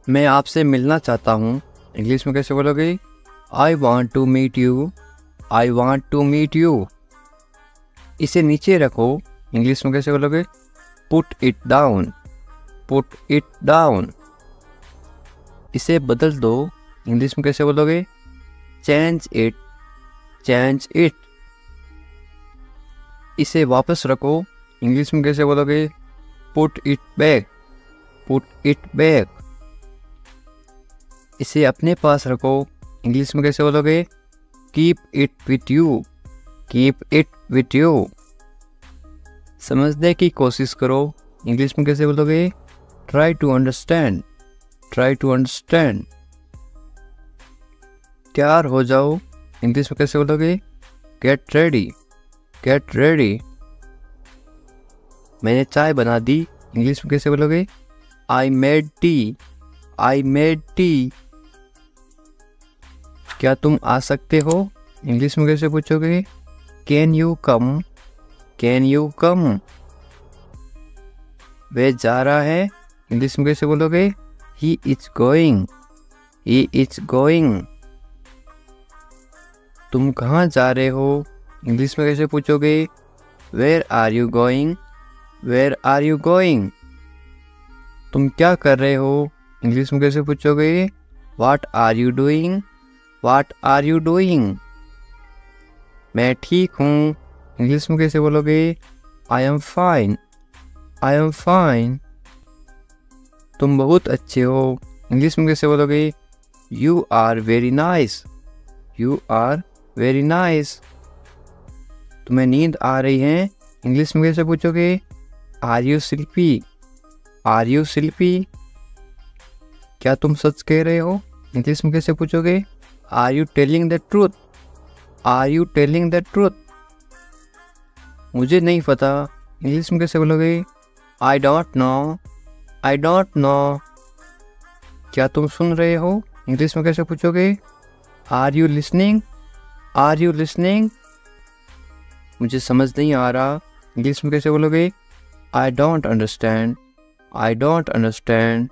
मैं आपसे मिलना चाहता हूँ, इंग्लिश में कैसे बोलोगे? I want to meet you. I want to meet you. इसे नीचे रखो, इंग्लिश में कैसे बोलोगे? Put it down. Put it down. इसे बदल दो, इंग्लिश में कैसे बोलोगे? Change it. Change it. इसे वापस रखो, इंग्लिश में कैसे बोलोगे? Put it back. Put it back. इसे अपने पास रखो। इंग्लिश में कैसे बोलोगे? Keep it with you, keep it with you. समझने की कोशिश करो। इंग्लिश में कैसे बोलोगे? Try to understand, try to understand. तैयार हो जाओ। इंग्लिश में कैसे बोलोगे? Get ready, get ready. मैंने चाय बना दी। इंग्लिश में कैसे बोलोगे? I made tea, I made tea. क्या तुम आ सकते हो? इंग्लिश में कैसे पूछोगे? Can you come, can you come. वह जा रहा है। इंग्लिश में कैसे बोलोगे? He is going, he is going. तुम कहाँ जा रहे हो? इंग्लिश में कैसे पूछोगे? Where are you going, where are you going. तुम क्या कर रहे हो? इंग्लिश में कैसे पूछोगे? What are you doing, what are you doing. मैं ठीक हूँ। इंग्लिश में कैसे बोलोगे? I am fine, I am fine. तुम बहुत अच्छे हो। इंग्लिश में कैसे बोलोगे? You are very nice, you are very nice. तुम्हें नींद आ रही है। इंग्लिश में कैसे पूछोगे? Are you sleepy, are you sleepy. क्या तुम सच कह रहे हो? इंग्लिश में कैसे पूछोगे? Are you telling the truth, are you telling the truth. मुझे नहीं पता। इंग्लिश में कैसे बोलोगे? I don't know, I don't know. क्या तुम सुन रहे हो? इंग्लिश में कैसे पूछोगे? Are you listening, are you listening. मुझे समझ नहीं आ रहा। इंग्लिश में कैसे बोलोगे? I don't understand, I don't understand.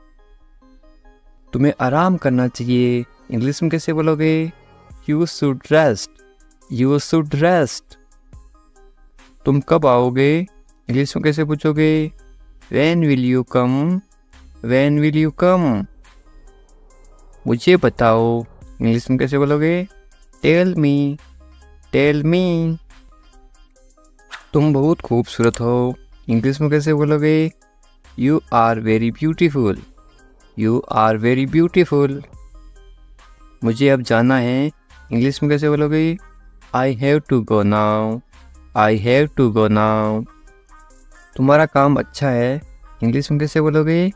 तुम्हें आराम करना चाहिए। इंग्लिश में कैसे बोलोगे? You should rest, you should rest. तुम कब आओगे? इंग्लिश में कैसे पूछोगे? When will you come, when will you come. मुझे बताओ। इंग्लिश में कैसे बोलोगे? Tell me, tell me. तुम बहुत खूबसूरत हो। इंग्लिश में कैसे बोलोगे? You are very beautiful, you are very beautiful. मुझे अब जाना है। इंग्लिश में कैसे बोलोगे? I have to go now, I have to go now. तुम्हारा काम अच्छा है। इंग्लिश में कैसे बोलोगे?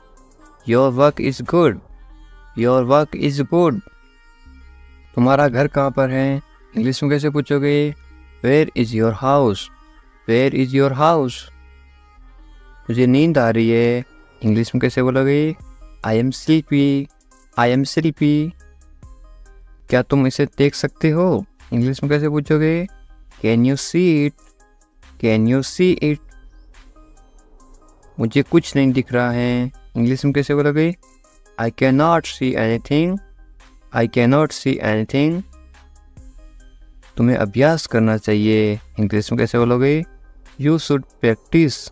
Your work is good, your work is good. तुम्हारा घर कहाँ पर है? इंग्लिश में कैसे पूछोगे? Where is your house, where is your house. मुझे नींद आ रही है। इंग्लिश में कैसे बोलोगे? I am sleepy, I am sleepy. क्या तुम इसे देख सकते हो? इंग्लिश में कैसे पूछोगे? Can you see it, can you see it. मुझे कुछ नहीं दिख रहा है। इंग्लिश में कैसे बोलोगे? I can not see anything, I can not see anything. तुम्हें अभ्यास करना चाहिए। इंग्लिश में कैसे बोलोगे? You should practise,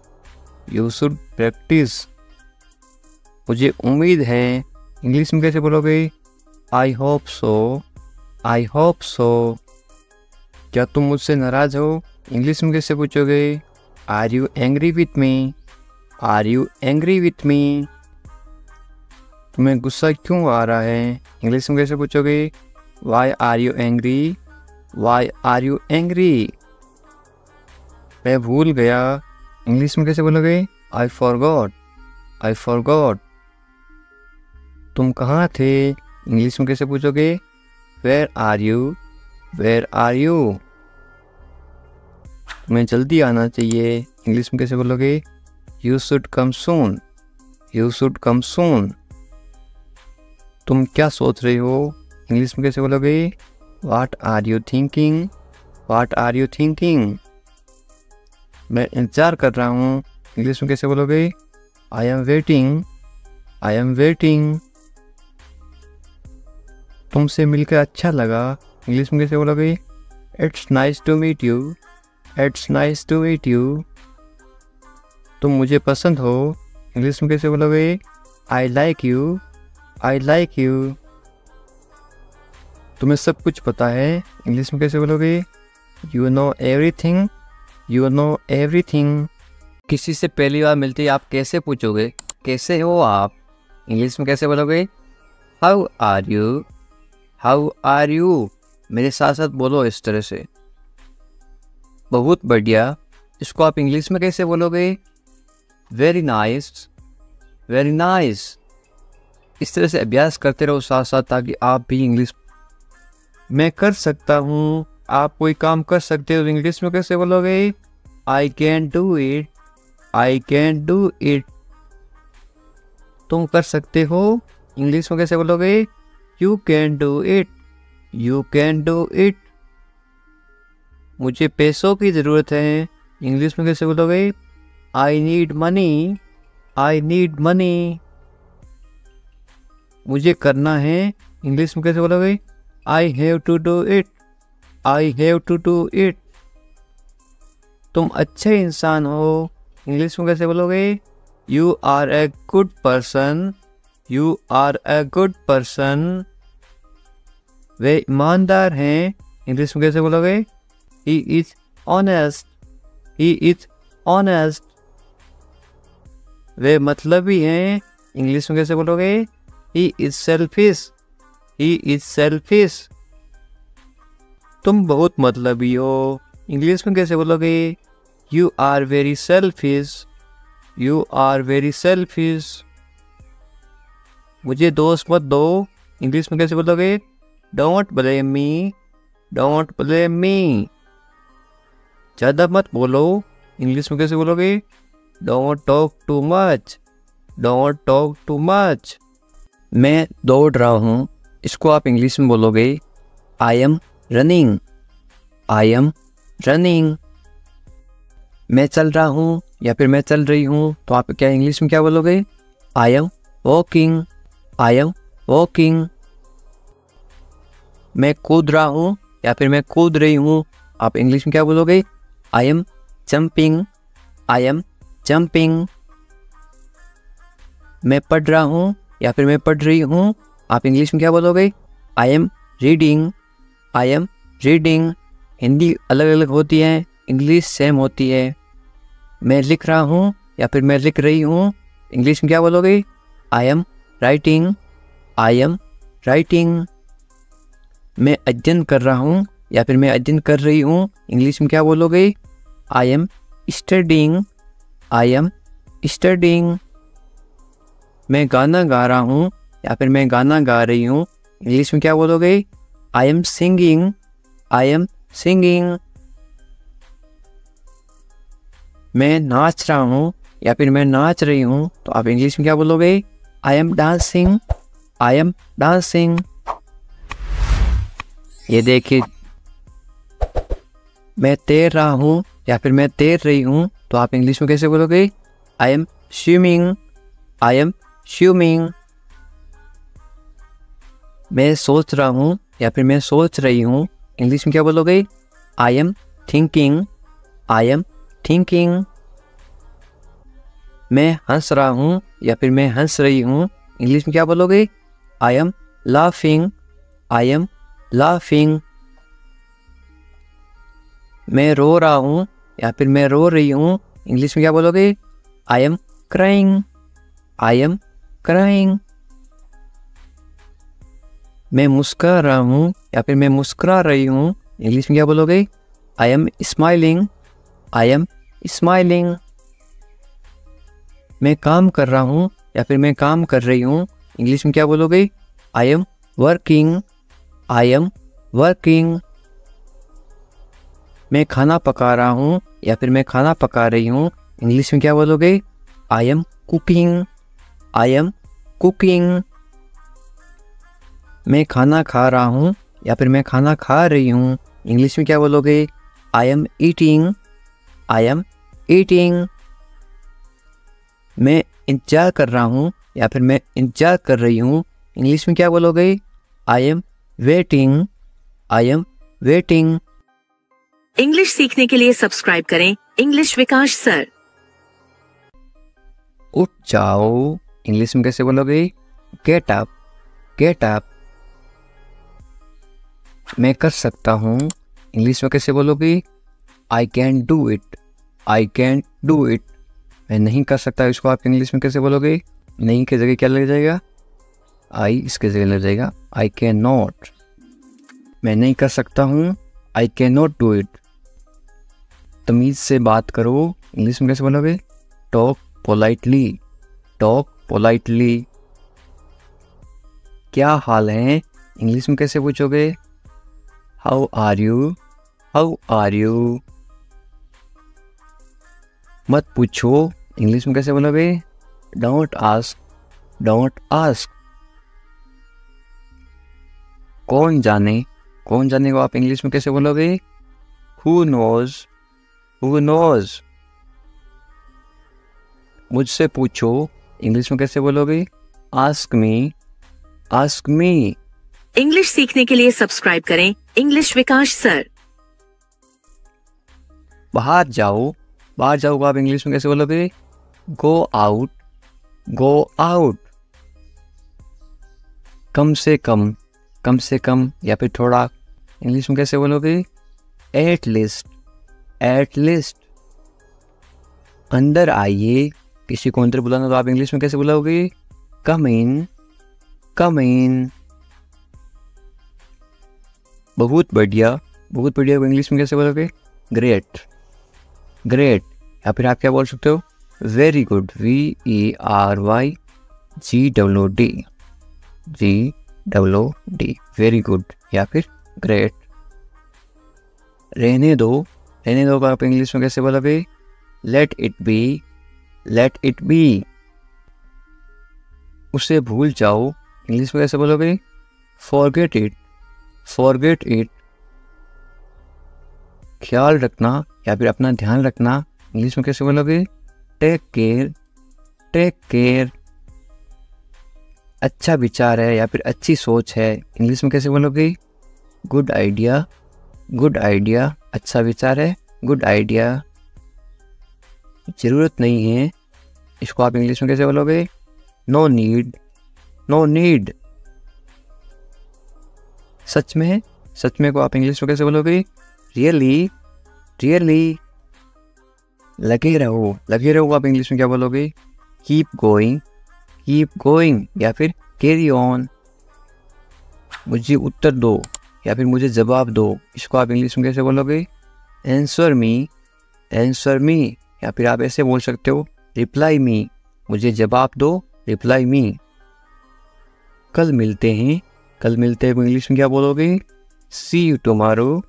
you should practise. मुझे उम्मीद है। इंग्लिश में कैसे बोलोगे? I hope so, I hope so. क्या तुम मुझसे नाराज़ हो? इंग्लिश में कैसे पूछोगे? Are you angry with me, are you angry with me. तुम्हें गुस्सा क्यों आ रहा है? इंग्लिश में कैसे पूछोगे? Why are you angry, why are you angry. मैं भूल गया। इंग्लिश में कैसे बोलोगे? I forgot, I forgot. तुम कहाँ थे? इंग्लिश में कैसे पूछोगे? Where are you, where are you. तुम्हें जल्दी आना चाहिए। इंग्लिश में कैसे बोलोगे? You should come soon, you should come soon. तुम क्या सोच रहे हो? इंग्लिश में कैसे बोलोगे? What are you thinking, what are you thinking. मैं इंतज़ार कर रहा हूँ। इंग्लिश में कैसे बोलोगे? I am waiting, I am waiting. तुमसे मिलकर अच्छा लगा। इंग्लिश में कैसे बोलोगे? It's nice to meet you, it's nice to meet you. तुम मुझे पसंद हो। इंग्लिश में कैसे बोलोगे? I like you, I like you. तुम्हें सब कुछ पता है। इंग्लिश में कैसे बोलोगे? You know everything, you know everything. किसी से पहली बार मिलते ही आप कैसे पूछोगे? कैसे हो आप? इंग्लिश में कैसे बोलोगे? How are you, how are you. मेरे साथ साथ बोलो इस तरह से। बहुत बढ़िया। इसको आप इंग्लिश में कैसे बोलोगे? Very nice, very nice. इस तरह से अभ्यास करते रहो साथ साथ, ताकि आप भी इंग्लिश। मैं कर सकता हूँ, आप कोई काम कर सकते हो, इंग्लिश में कैसे बोलोगे? I can do it, I can do it. तुम कर सकते हो, इंग्लिश में कैसे बोलोगे? You can do it, you can do it. मुझे पैसों की ज़रूरत है, इंग्लिश में कैसे बोलोगे? I need money, I need money. मुझे करना है, इंग्लिश में कैसे बोलोगे? I have to do it, I have to do it. तुम अच्छे इंसान हो, इंग्लिश में कैसे बोलोगे? You are a good person, you are a good person. वे ईमानदार हैं, इंग्लिश में कैसे बोलोगे? He is honest, he is honest. वे मतलबी हैं, इंग्लिश में कैसे बोलोगे? He is selfish, he is selfish. तुम बहुत मतलबी हो, इंग्लिश में कैसे बोलोगे? You are very selfish, you are very selfish. मुझे दोस्त मत दो, इंग्लिश में कैसे बोलोगे? Don't blame me, don't blame me. ज़्यादा मत बोलो, इंग्लिश में कैसे बोलोगे? Don't talk too much, don't talk too much. मैं दौड़ रहा हूँ, इसको आप इंग्लिश में बोलोगे? I am running, I am running. मैं चल रहा हूँ या फिर मैं चल रही हूँ, तो आप क्या इंग्लिश में क्या बोलोगे? I am walking, I am walking. मैं कूद रहा हूँ या फिर मैं कूद रही हूँ, आप इंग्लिश में क्या बोलोगे? I M jumping, I am jumping. मैं पढ़ रहा हूँ या फिर मैं पढ़ रही हूँ, आप इंग्लिश में क्या बोलोगे? I am reading, I am reading. Hindi अलग अलग होती है, इंग्लिश सेम होती है। मैं लिख रहा हूँ या फिर मैं लिख रही हूँ, इंग्लिश में क्या बोलोगे? I am writing, I am writing. मैं अध्ययन कर रहा हूँ या फिर मैं अध्ययन कर रही हूँ, इंग्लिश में क्या बोलोगे? I am studying, I am studying. मैं गाना गा रहा हूँ या फिर मैं गाना गा रही हूँ, इंग्लिश में क्या बोलोगे? I am singing, I am singing. मैं नाच रहा हूँ या फिर मैं नाच रही हूँ, तो आप इंग्लिश में क्या बोलोगे? I M dancing, I am dancing. ये देखिए, मैं तैर रहा हूँ या फिर मैं तैर रही हूँ, तो आप इंग्लिश में कैसे बोलोगे? I M swimming, I am swimming. मैं सोच रहा हूँ या फिर मैं सोच रही हूँ, इंग्लिश में क्या बोलोगे? I am thinking, I am thinking. मैं हंस रहा हूँ या फिर मैं हंस रही हूँ, इंग्लिश में क्या बोलोगे? I am laughing, I am laughing. मैं रो रहा हूँ या फिर मैं रो रही हूँ, इंग्लिश में क्या बोलोगे? I am crying, I am crying. मैं मुस्कुरा रहा हूँ या फिर मैं मुस्कुरा रही हूँ, इंग्लिश में क्या बोलोगे? I am smiling, I am smiling. मैं काम कर रहा हूँ या फिर मैं काम कर रही हूँ, इंग्लिश में क्या बोलोगे? I am working, I am working. मैं खाना पका रहा हूँ या फिर मैं खाना पका रही हूँ, इंग्लिश में क्या बोलोगे? I am cooking, I am cooking. मैं खाना खा रहा हूँ या फिर मैं खाना खा रही हूँ, इंग्लिश में क्या बोलोगे? I am eating, I am eating. मैं इंतजार कर रहा हूँ या फिर मैं इंतजार कर रही हूँ, इंग्लिश में क्या बोलोगे? I am waiting, I am waiting. English सीखने के लिए सब्सक्राइब करें इंग्लिश विकास सर। उठ जाओ, इंग्लिश में कैसे बोलोगे? Get up, get up. मैं कर सकता हूँ, इंग्लिश में कैसे बोलोगे? I can do it, I can do it. मैं नहीं कर सकता, इसको आप इंग्लिश में कैसे बोलोगे? नहीं की जगह क्या लग जाएगा? आई इसके जगह लग जाएगा आई कैन नॉट। मैं नहीं कर सकता हूँ, I can not do it. तमीज़ से बात करो, इंग्लिश में कैसे बोलोगे? Talk politely, talk politely. क्या हाल है, इंग्लिश में कैसे पूछोगे? How are you, how are you. मत पूछो, इंग्लिश में कैसे बोलोगे? Don't ask, don't ask. कौन जाने, कौन जाने को आप इंग्लिश में कैसे बोलोगे? Who knows, who knows. मुझसे पूछो, इंग्लिश में कैसे बोलोगे? Ask me, ask me. English सीखने के लिए सब्सक्राइब करें इंग्लिश विकास सर। बाहर जाओ, बाहर जाओ को आप इंग्लिश में कैसे बोलोगे? Go out, go out. कम से कम, कम से कम या फिर थोड़ा, इंग्लिश में कैसे बोलोगे? At least, at least. अंदर आइए, किसी को अंदर बुलाना तो आप इंग्लिश में कैसे बुलाओगे? कम इन, कम इन। बहुत बढ़िया, बहुत बढ़िया को इंग्लिश में कैसे बोलोगे? Great, great. या फिर आप क्या बोल सकते हो? Very good, VERY GOOD, GOOD, very good या फिर ग्रेट। रहने दो, रहने दो आप इंग्लिश में कैसे बोलोगे? Let it be, let it be. उसे भूल जाओ, इंग्लिश में कैसे बोलोगे? Forget it, forget it. ख्याल रखना या फिर अपना ध्यान रखना, इंग्लिश में कैसे बोलोगे? Take care, take care. अच्छा विचार है या फिर अच्छी सोच है, इंग्लिश में कैसे बोलोगे? Good idea, good idea. अच्छा विचार है, गुड आइडिया। ज़रूरत नहीं है, इसको आप इंग्लिश में कैसे बोलोगे? No need, no need. सच में, सच में को आप इंग्लिश में कैसे बोलोगे? Really, really. लगे रहो, लगे रहो आप इंग्लिश में क्या बोलोगे? कीप गोइंग, कीप गोइंग या फिर कैरी ऑन। मुझे उत्तर दो या फिर मुझे जवाब दो, इसको आप इंग्लिश में कैसे बोलोगे? Answer me, answer me. या फिर आप ऐसे बोल सकते हो रिप्लाई मी, मुझे जवाब दो, रिप्लाई मी। कल मिलते हैं, कल मिलते हैं को इंग्लिश में क्या बोलोगे? See you tomorrow,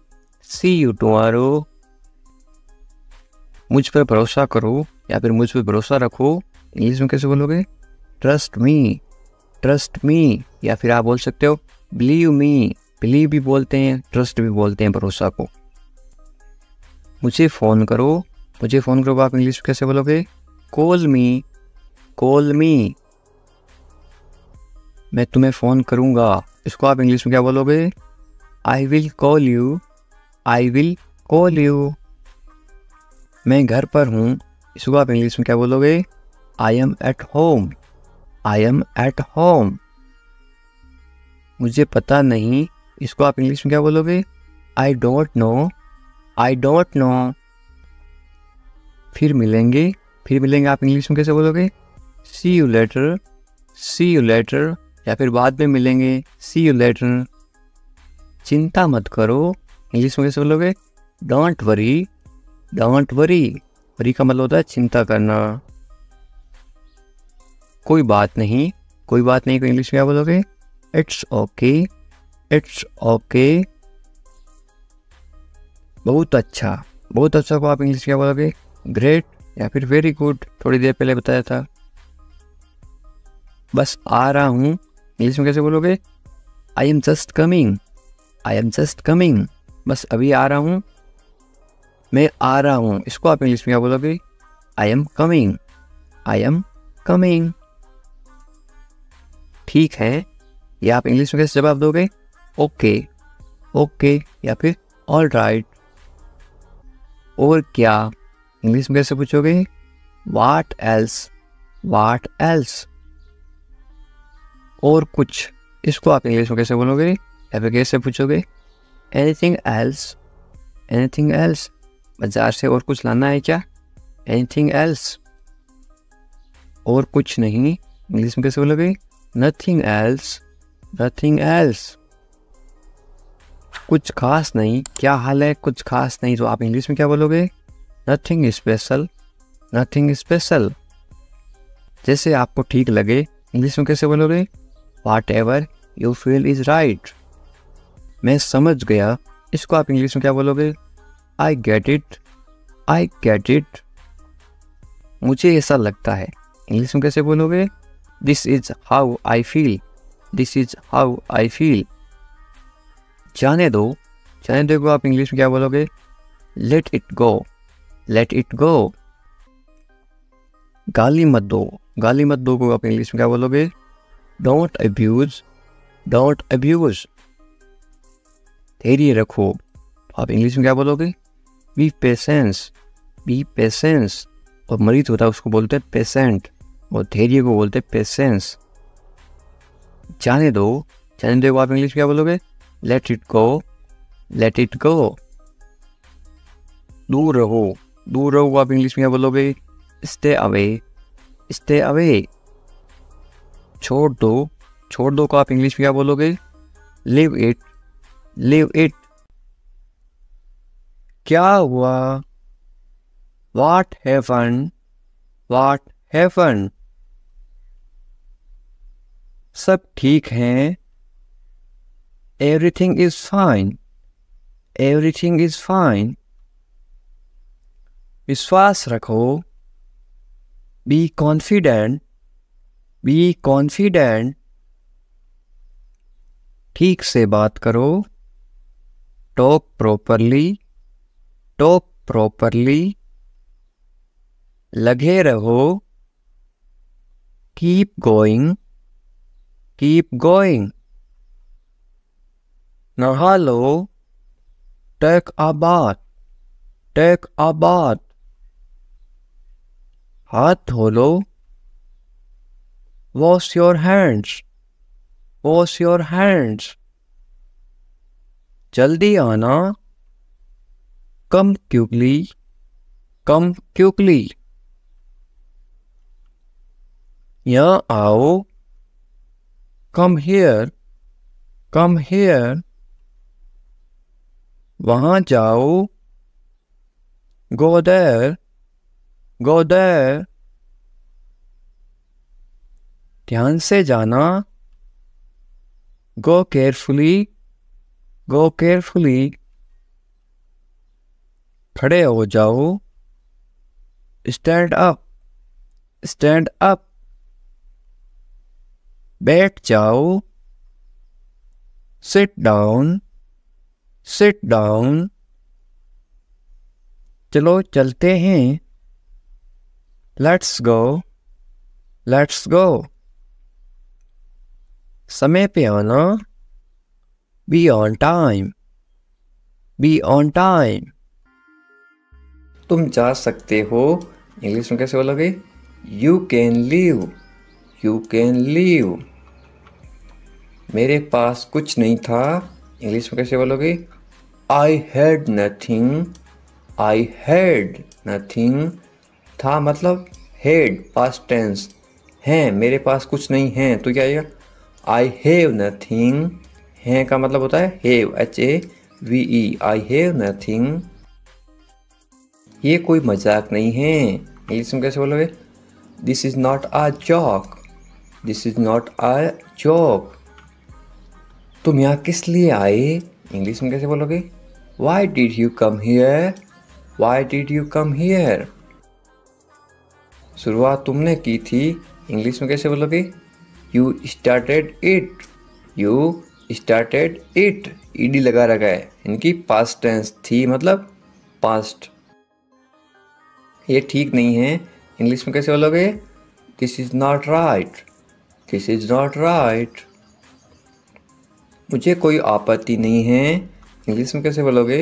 see you tomorrow. मुझ पर भरोसा करो या फिर मुझ पर भरोसा रखो, इंग्लिश में कैसे बोलोगे? Trust me, trust me. या फिर आप बोल सकते हो बिलीव मी, बिलीव भी बोलते हैं, ट्रस्ट भी बोलते हैं भरोसा को। मुझे फ़ोन करो, मुझे फ़ोन करो आप इंग्लिश में कैसे बोलोगे? कॉल मी, कॉल मी। मैं तुम्हें फ़ोन करूँगा, इसको आप इंग्लिश में क्या बोलोगे? I will call you, I will call you. मैं घर पर हूँ, इसको आप इंग्लिश में क्या बोलोगे? I am at home, I am at home. मुझे पता नहीं, इसको आप इंग्लिश में क्या बोलोगे? I don't know, I don't know. फिर मिलेंगे, फिर मिलेंगे आप इंग्लिश में कैसे बोलोगे? See you later, see you later. या फिर बाद में मिलेंगे, सी यू लेटर। चिंता मत करो, इंग्लिश में कैसे बोलोगे? Don't worry, don't worry. Worry का मतलब होता है चिंता करना। कोई बात नहीं, कोई बात नहीं को इंग्लिश में क्या बोलोगे? It's okay, it's okay. बहुत अच्छा, बहुत अच्छा को आप इंग्लिश में क्या बोलोगे? ग्रेट या फिर वेरी गुड, थोड़ी देर पहले बताया था। बस आ रहा हूँ, इंग्लिश में कैसे बोलोगे? I am just coming, I am just coming. बस अभी आ रहा हूँ, मैं आ रहा हूँ, इसको आप इंग्लिश में क्या बोलोगे? I am coming, I am coming. ठीक है, ये आप इंग्लिश में कैसे जवाब दोगे? ओके, ओके या फिर ऑल राइट। और क्या, इंग्लिश में कैसे पूछोगे? What else, what else. और कुछ, इसको आप इंग्लिश में कैसे बोलोगे या फिर कैसे पूछोगे? Anything else, anything else. बाजार से और कुछ लाना है क्या? Anything else. और कुछ नहीं, इंग्लिश में कैसे बोलोगे? Nothing else, nothing else. कुछ खास नहीं, क्या हाल है, कुछ खास नहीं, तो आप इंग्लिश में क्या बोलोगे? Nothing special, nothing special. जैसे आपको ठीक लगे, इंग्लिश में कैसे बोलोगे? Whatever you feel is right. मैं समझ गया, इसको आप इंग्लिश में क्या बोलोगे? I get it, I get it. मुझे ऐसा लगता है, इंग्लिश में कैसे बोलोगे? This is how I feel, this is how I feel. जाने दो, जाने दो को आप इंग्लिश में क्या बोलोगे? Let it go, let it go. गाली मत दो, गाली मत दो को आप इंग्लिश में क्या बोलोगे? Don't abuse, don't abuse. धैर्य रखो, आप इंग्लिश में क्या बोलोगे? B patience, B patience. और मरीज होता है उसको बोलते हैं पेशेंट, और धैर्य को बोलते हैं पेशेंस। जाने दो, जाने दो को आप इंग्लिश में क्या बोलोगे? Let it go, let it go. दूर रहो, दूर रहो को आप इंग्लिश में क्या बोलोगे? Stay away, stay away. छोड़ दो, छोड़ दो को आप इंग्लिश में क्या बोलोगे? Live it, live it. क्या हुआ? What happened, what happened. सब ठीक हैं, everything is fine, everything is fine. विश्वास रखो, बी कॉन्फिडेंट, बी कॉन्फिडेंट। ठीक से बात करो, टॉक प्रॉपरली, टॉक प्रॉपरली। लगे रहो, कीप गोइंग, कीप गोइंग। नहा लो, take a bath, take a bath. हाथ धो लो, wash your hands, wash your hands. जल्दी आना, कम क्विकली, कम क्विकली। यहाँ आओ, कम हियर, कम हियर। वहाँ जाओ, गो देयर, गो देयर। ध्यान से जाना, गो केयरफुली, गो केयरफुली। खड़े हो जाओ, स्टैंड अप, स्टैंड अप। बैठ जाओ, सिट डाउन, सिट डाउन। चलो चलते हैं, लेट्स गो, लेट्स गो। समय पे आना, be on time, be on time. तुम जा सकते हो, इंग्लिश में कैसे बोलोगे? You can leave, you can leave. मेरे पास कुछ नहीं था, इंग्लिश में कैसे बोलोगे? I had nothing, I had nothing. था मतलब हैड, पास्ट टेंस। हैं, मेरे पास कुछ नहीं है, तो क्या आएगा? I have nothing. हैं का मतलब होता है have, HAVE, I have nothing. ये कोई मजाक नहीं है, इंग्लिश में कैसे बोलोगे? This is not a joke, this is not a joke. तुम यहाँ किस लिए आए, इंग्लिश में कैसे बोलोगे? Why did you come here, why did you come here. शुरुआत तुमने की थी, इंग्लिश में कैसे बोलोगे? You started it, you started it. ED लगा रखा है, इनकी पास्ट टेंस थी मतलब पास्ट। ये ठीक नहीं है, इंग्लिश में कैसे बोलोगे? This is not right, this is not right. मुझे कोई आपत्ति नहीं है, इंग्लिश में कैसे बोलोगे?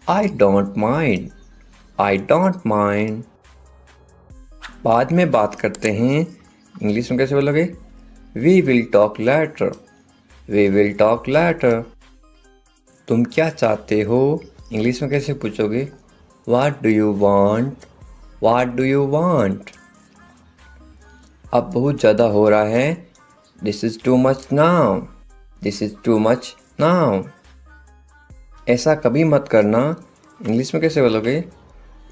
I don't mind, I don't mind. बाद में बात करते हैं, इंग्लिश में कैसे बोलोगे? We will talk later, we will talk later. तुम क्या चाहते हो, इंग्लिश में कैसे पूछोगे? What do you want, what do you want. अब बहुत ज़्यादा हो रहा है, this is too much now, this is too much now. ऐसा कभी मत करना, इंग्लिश में कैसे बोलोगे?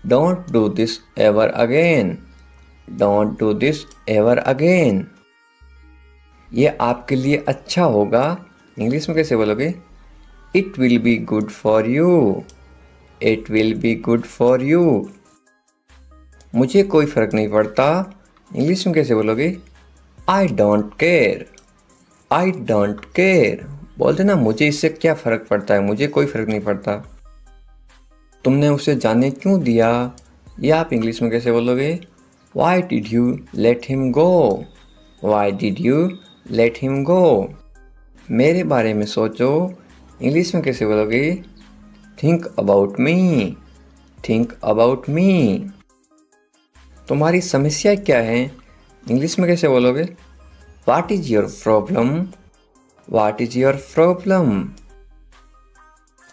Don't do this ever again, don't do this ever again. ये आपके लिए अच्छा होगा, इंग्लिश में कैसे बोलोगे? It will be good for you, it will be good for you. मुझे कोई फ़र्क नहीं पड़ता, इंग्लिश में कैसे बोलोगे? I don't care, I don't care. बोलते ना, मुझे इससे क्या फ़र्क पड़ता है, मुझे कोई फ़र्क नहीं पड़ता। तुमने उसे जाने क्यों दिया, ये आप इंग्लिश में कैसे बोलोगे? Why did you let him go, why did you let him go. मेरे बारे में सोचो, इंग्लिश में कैसे बोलोगे? Think about me, think about मी। तुम्हारी समस्या क्या है, इंग्लिश में कैसे बोलोगे? What is your problem, what is your problem.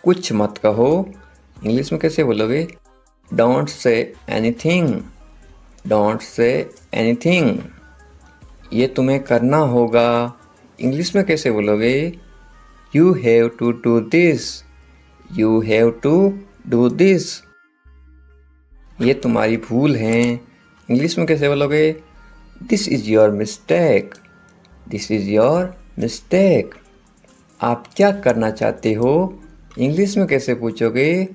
कुछ मत कहो, इंग्लिश में कैसे बोलोगे? Don't say anything, don't say anything. ये तुम्हें करना होगा, इंग्लिश में कैसे बोलोगे? You have to do this, you have to do this. ये तुम्हारी भूल है, इंग्लिश में कैसे बोलोगे? This is your mistake, this is your mistake. आप क्या करना चाहते हो, इंग्लिश में कैसे पूछोगे?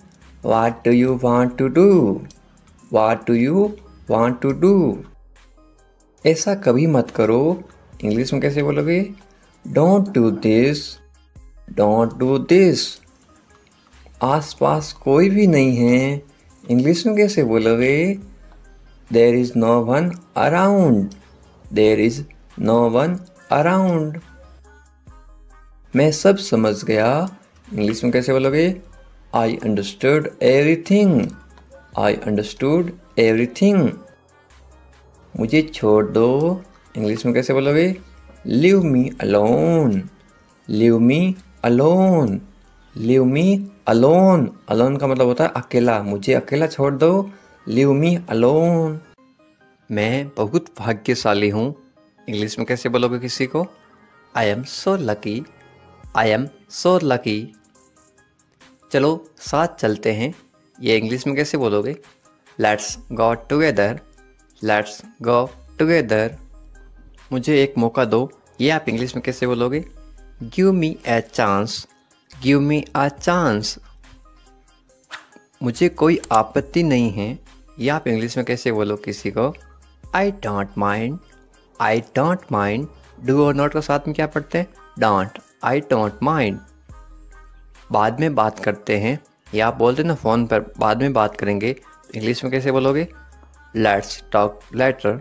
What do you want to do, what do you want to do. ऐसा कभी मत करो, इंग्लिश में कैसे बोलोगे? Don't do this, don't do this. आसपास कोई भी नहीं है, इंग्लिश में कैसे बोलोगे? There is no one around, there is no one around. मैं सब समझ गया, इंग्लिश में कैसे बोलोगे? I understood everything, I understood everything. मुझे छोड़ दो, इंग्लिश में कैसे बोलोगे? Leave me alone, leave me alone, leave me alone. Alone का मतलब होता है अकेला, मुझे अकेला छोड़ दो, लीव मी अलोन। मैं बहुत भाग्यशाली हूँ, इंग्लिश में कैसे बोलोगे किसी को? I am so lucky, I am so lucky. चलो साथ चलते हैं, ये इंग्लिश में कैसे बोलोगे? Let's go together, let's go together. मुझे एक मौका दो, ये आप इंग्लिश में कैसे बोलोगे? Give me a chance, give me a chance. मुझे कोई आपत्ति नहीं है, ये आप इंग्लिश में कैसे बोलो किसी को? आई don't mind, I don't mind. Do और नॉट का साथ में क्या पढ़ते हैं? Don't, I don't mind. बाद में बात करते हैं, या आप बोलते ना फ़ोन पर बाद में बात करेंगे, इंग्लिश में कैसे बोलोगे? Let's talk later,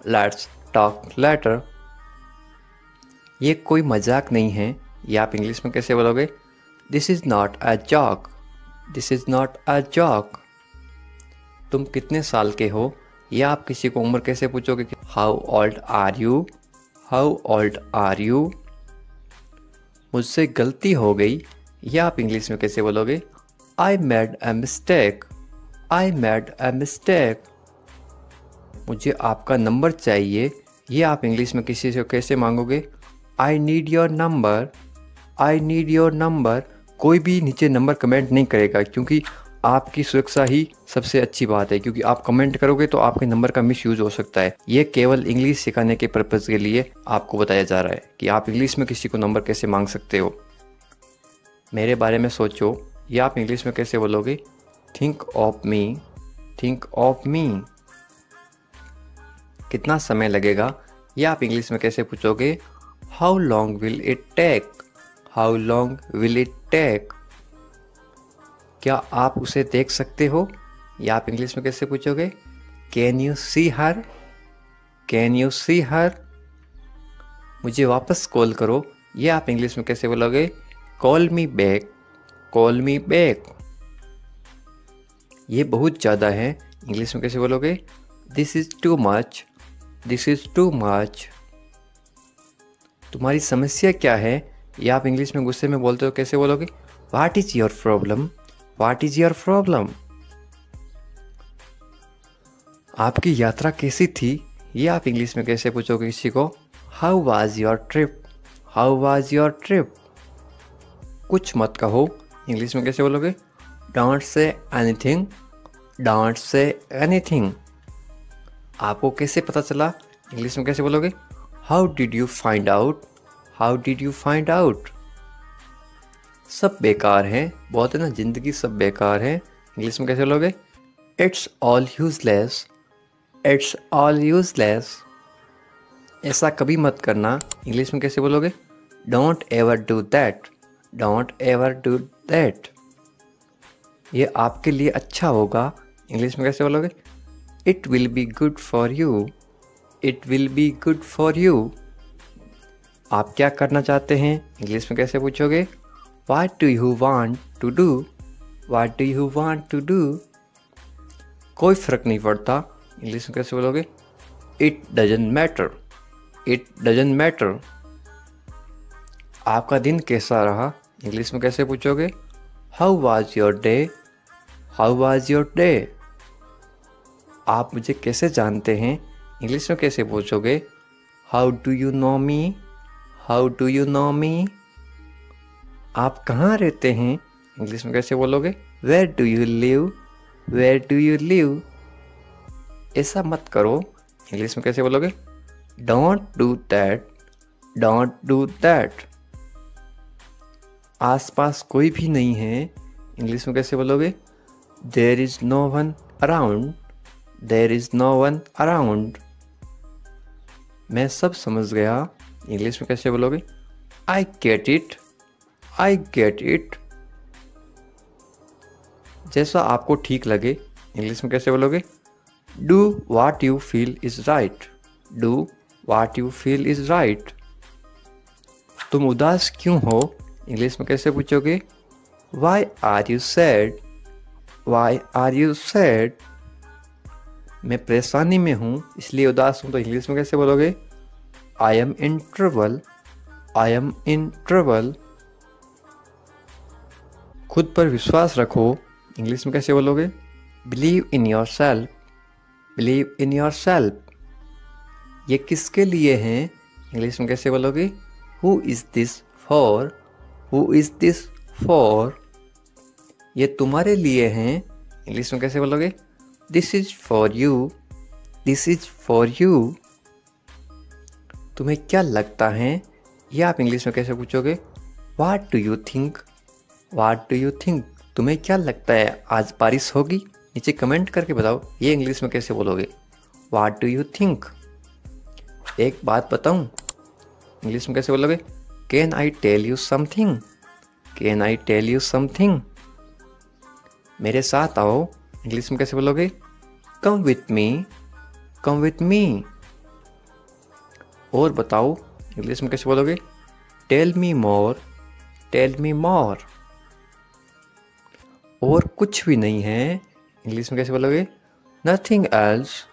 let's talk later. ये कोई मजाक नहीं है, ये आप इंग्लिश में कैसे बोलोगे? This is not a joke, this is not a joke. तुम कितने साल के हो, या आप किसी को उम्र कैसे पूछोगे? How old are you, how old are you. मुझसे गलती हो गई, या आप इंग्लिश में कैसे बोलोगे? I made a mistake, I made a mistake. मुझे आपका नंबर चाहिए, ये आप इंग्लिश में किसी से कैसे मांगोगे? I need your number, I need your number. कोई भी नीचे नंबर कमेंट नहीं करेगा, क्योंकि आपकी सुरक्षा ही सबसे अच्छी बात है, क्योंकि आप कमेंट करोगे तो आपके नंबर का मिसयूज हो सकता है। ये केवल इंग्लिश सिखाने के पर्पज़ के लिए आपको बताया जा रहा है कि आप इंग्लिश में किसी को नंबर कैसे मांग सकते हो। मेरे बारे में सोचो, या आप इंग्लिश में कैसे बोलोगे? Think of me, think of me. कितना समय लगेगा, या आप इंग्लिश में कैसे पूछोगे? How long will it take, how long will it take. क्या आप उसे देख सकते हो, या आप इंग्लिश में कैसे पूछोगे? Can you see her, can you see her. मुझे वापस कॉल करो, ये आप इंग्लिश में कैसे बोलोगे? Call me back, call me back. ये बहुत ज़्यादा है, इंग्लिश में कैसे बोलोगे? This is too much, this is too much. तुम्हारी समस्या क्या है, या आप इंग्लिश में गुस्से में बोलते हो कैसे बोलोगे? What is your problem, what is your problem. आपकी यात्रा कैसी थी, ये आप इंग्लिश में कैसे पूछोगे किसी को? How was your trip, how was your trip. कुछ मत कहो, इंग्लिश में कैसे बोलोगे? Don't say anything, don't say anything. आपको कैसे पता चला, इंग्लिश में कैसे बोलोगे? How did you find out, how did you find out. सब बेकार है, बहुत है ना, ज़िंदगी सब बेकार है, इंग्लिश में कैसे बोलोगे? It's all useless, it's all useless. ऐसा कभी मत करना, इंग्लिश में कैसे बोलोगे? Don't ever do that, don't ever do that. ये आपके लिए अच्छा होगा, इंग्लिश में कैसे बोलोगे? It will be good for you, it will be good for you. आप क्या करना चाहते हैं, इंग्लिश में कैसे पूछोगे? What do you want to do, what do you want to do. कोई फ़र्क नहीं पड़ता, इंग्लिश में कैसे बोलोगे? It doesn't matter, it doesn't matter. आपका दिन कैसा रहा, इंग्लिश में कैसे पूछोगे? How was your day, how was your day. आप मुझे कैसे जानते हैं, इंग्लिश में कैसे पूछोगे? How do you know me, how do you know me. आप कहाँ रहते हैं, इंग्लिश में कैसे बोलोगे? Where do you live, where do you live. ऐसा मत करो, इंग्लिश में कैसे बोलोगे? Don't do that, don't do that. आसपास कोई भी नहीं है, इंग्लिश में कैसे बोलोगे? There is no one around, there is no one around. मैं सब समझ गया, इंग्लिश में कैसे बोलोगे? I get it, I get it. जैसा आपको ठीक लगे, इंग्लिश में कैसे बोलोगे? Do what you feel is right, do what you feel is right. तुम उदास क्यों हो, इंग्लिश में कैसे पूछोगे? Why are you sad, why are you sad. मैं परेशानी में हूँ इसलिए उदास हूँ, तो इंग्लिश में कैसे बोलोगे? I M in trouble, I am in trouble. खुद पर विश्वास रखो, इंग्लिश में कैसे बोलोगे? Believe in your self, believe in your self. ये किसके लिए हैं, इंग्लिश में कैसे बोलोगे? Who is this for, who is this for. ये तुम्हारे लिए हैं, इंग्लिश में कैसे बोलोगे? This is for you, this is for you. तुम्हें क्या लगता है, ये आप इंग्लिश में कैसे पूछोगे? What do you think, what do you think. तुम्हें क्या लगता है, आज बारिश होगी? नीचे कमेंट करके बताओ, ये इंग्लिश में कैसे बोलोगे? What do you think. एक बात बताऊं, इंग्लिश में कैसे बोलोगे? Can I tell you something, can I tell you something. मेरे साथ आओ, इंग्लिश में कैसे बोलोगे? Come with me, come with me. और बताओ, इंग्लिश में कैसे बोलोगे? Tell me more, tell me more. और कुछ भी नहीं है, इंग्लिश में कैसे बोलोगे? Nothing else,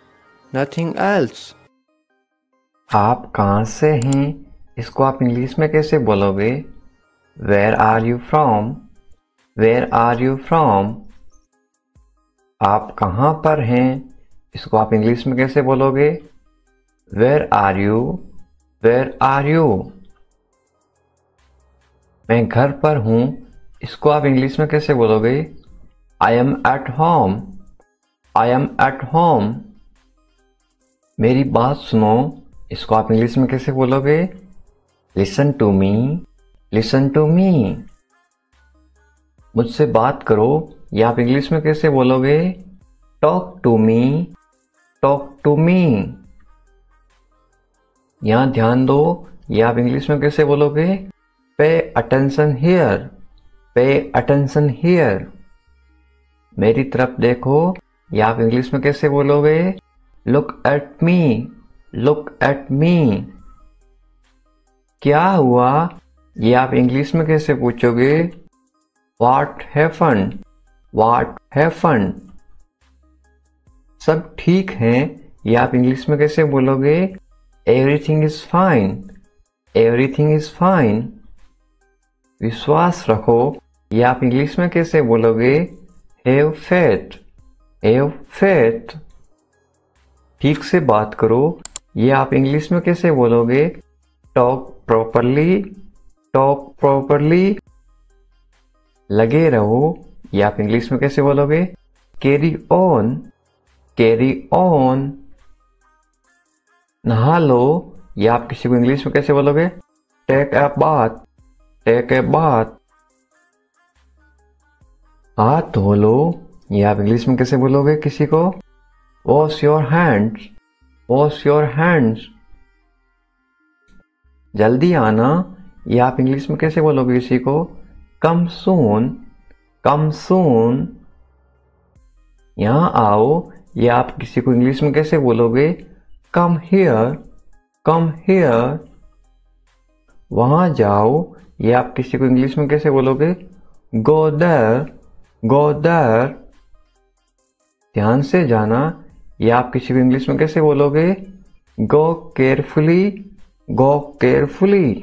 nothing else. आप कहाँ से हैं, इसको आप इंग्लिश में कैसे बोलोगे? Where are you from, where are you from. आप कहाँ पर हैं, इसको आप इंग्लिश में कैसे बोलोगे? Where are you, where are you. मैं घर पर हूँ, इसको आप इंग्लिश में कैसे बोलोगे? I am at home, I am at home. मेरी बात सुनो, इसको आप इंग्लिश में कैसे बोलोगे? Listen to me, listen to me. मुझसे बात करो, ये आप इंग्लिश में कैसे बोलोगे? Talk to me, talk to me. यहां ध्यान दो, ये आप इंग्लिश में कैसे बोलोगे? Pay attention here, pay attention here. मेरी तरफ देखो, ये आप इंग्लिश में कैसे बोलोगे? Look at me, look at me. क्या हुआ, ये आप इंग्लिश में कैसे पूछोगे? What happened, what happened. सब ठीक है, ये आप इंग्लिश में कैसे बोलोगे? Everything is fine, everything is fine. विश्वास रखो, ये आप इंग्लिश में कैसे बोलोगे? Have faith, have faith. ठीक से बात करो, ये आप इंग्लिश में कैसे बोलोगे? Talk properly, talk properly. लगे रहो, ये आप इंग्लिश में कैसे बोलोगे? Carry on, carry on. नहा लो, ये आप किसी को इंग्लिश में कैसे बोलोगे? Take a bath, take a bath. हाथ धो लो, ये आप इंग्लिश में कैसे बोलोगे किसी को? Wash your hands, wash your hands. जल्दी आना, ये आप इंग्लिश में कैसे बोलोगे किसी को? कम सून, कम सून। यहां आओ, ये आप किसी को इंग्लिश में कैसे बोलोगे? Come here, come here. वहां जाओ, ये आप किसी को इंग्लिश में कैसे बोलोगे? Go there, go there. ध्यान से जाना, ये आप किसी को इंग्लिश में कैसे बोलोगे? गो केयरफुली, गो केयरफुली।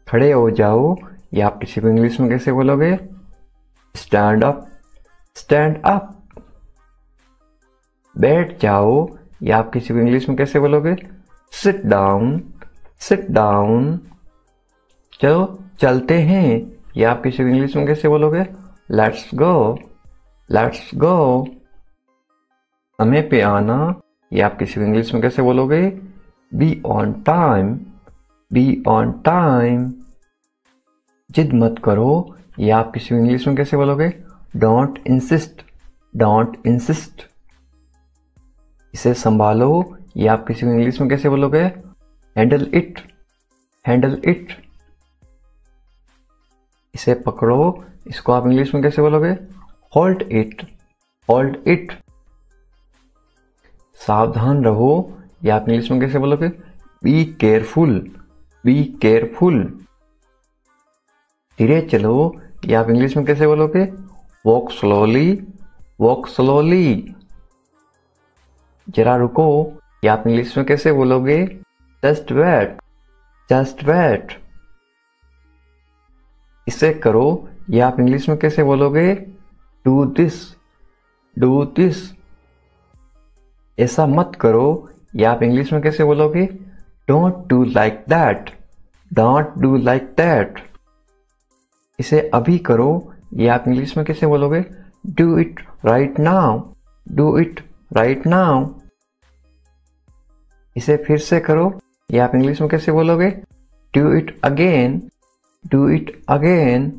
खड़े हो जाओ, ये आप किसी को इंग्लिश में कैसे बोलोगे? Stand up, stand up. बैठ जाओ, ये आप किसी को इंग्लिश में कैसे बोलोगे? Sit down, sit down. चलो चलते हैं, ये आप किसी को इंग्लिश में कैसे बोलोगे? Let's go, let's go. समय पे आना, ये आप किसी को इंग्लिश में कैसे बोलोगे? Be on time, be on time. जिद मत करो, ये आप किसी को इंग्लिश में कैसे बोलोगे? Don't insist, don't insist. इसे संभालो, ये आप किसी को इंग्लिश में कैसे बोलोगे? Handle it, handle it. इसे पकड़ो, इसको आप इंग्लिश में कैसे बोलोगे? Hold it, hold it. सावधान रहो, ये आप इंग्लिश में कैसे बोलोगे? Be careful, be careful. धीरे चलो, ये आप इंग्लिश में कैसे बोलोगे? Walk slowly, walk slowly. जरा रुको, ये आप इंग्लिश में कैसे बोलोगे? Just wait, just wait. इसे करो, ये आप इंग्लिश में कैसे बोलोगे? Do this, do this. ऐसा मत करो, ये आप इंग्लिश में कैसे बोलोगे? Don't do like that, don't do like that. इसे अभी करो, ये आप इंग्लिश में कैसे बोलोगे? Do it right now, do it right now. इसे फिर से करो, ये आप इंग्लिश में कैसे बोलोगे? Do it again, do it again.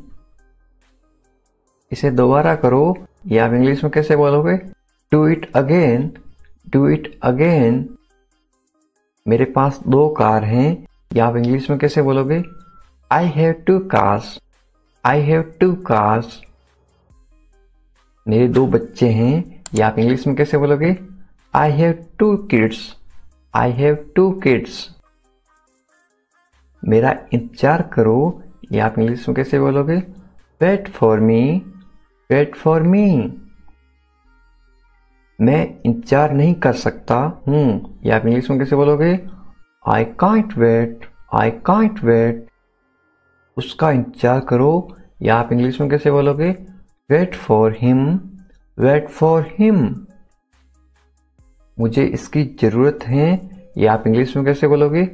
इसे दोबारा करो, ये आप इंग्लिश में कैसे बोलोगे? Do it again, do it again. मेरे पास 2 कार हैं, ये आप इंग्लिश में कैसे बोलोगे? I have 2 cars, I have 2 cars. मेरे 2 बच्चे हैं, ये आप इंग्लिश में कैसे बोलोगे? I have 2 kids, I have 2 kids. मेरा इंतजार करो, ये आप इंग्लिश में कैसे बोलोगे? Wait for me, wait for me. मैं इंतजार नहीं कर सकता हूँ, ये आप इंग्लिश में कैसे बोलोगे? I can't wait, I can't wait. उसका इंतजार करो, या आप इंग्लिश में कैसे बोलोगे? Wait for him, wait for him. मुझे इसकी जरूरत है, या आप इंग्लिश में कैसे बोलोगे?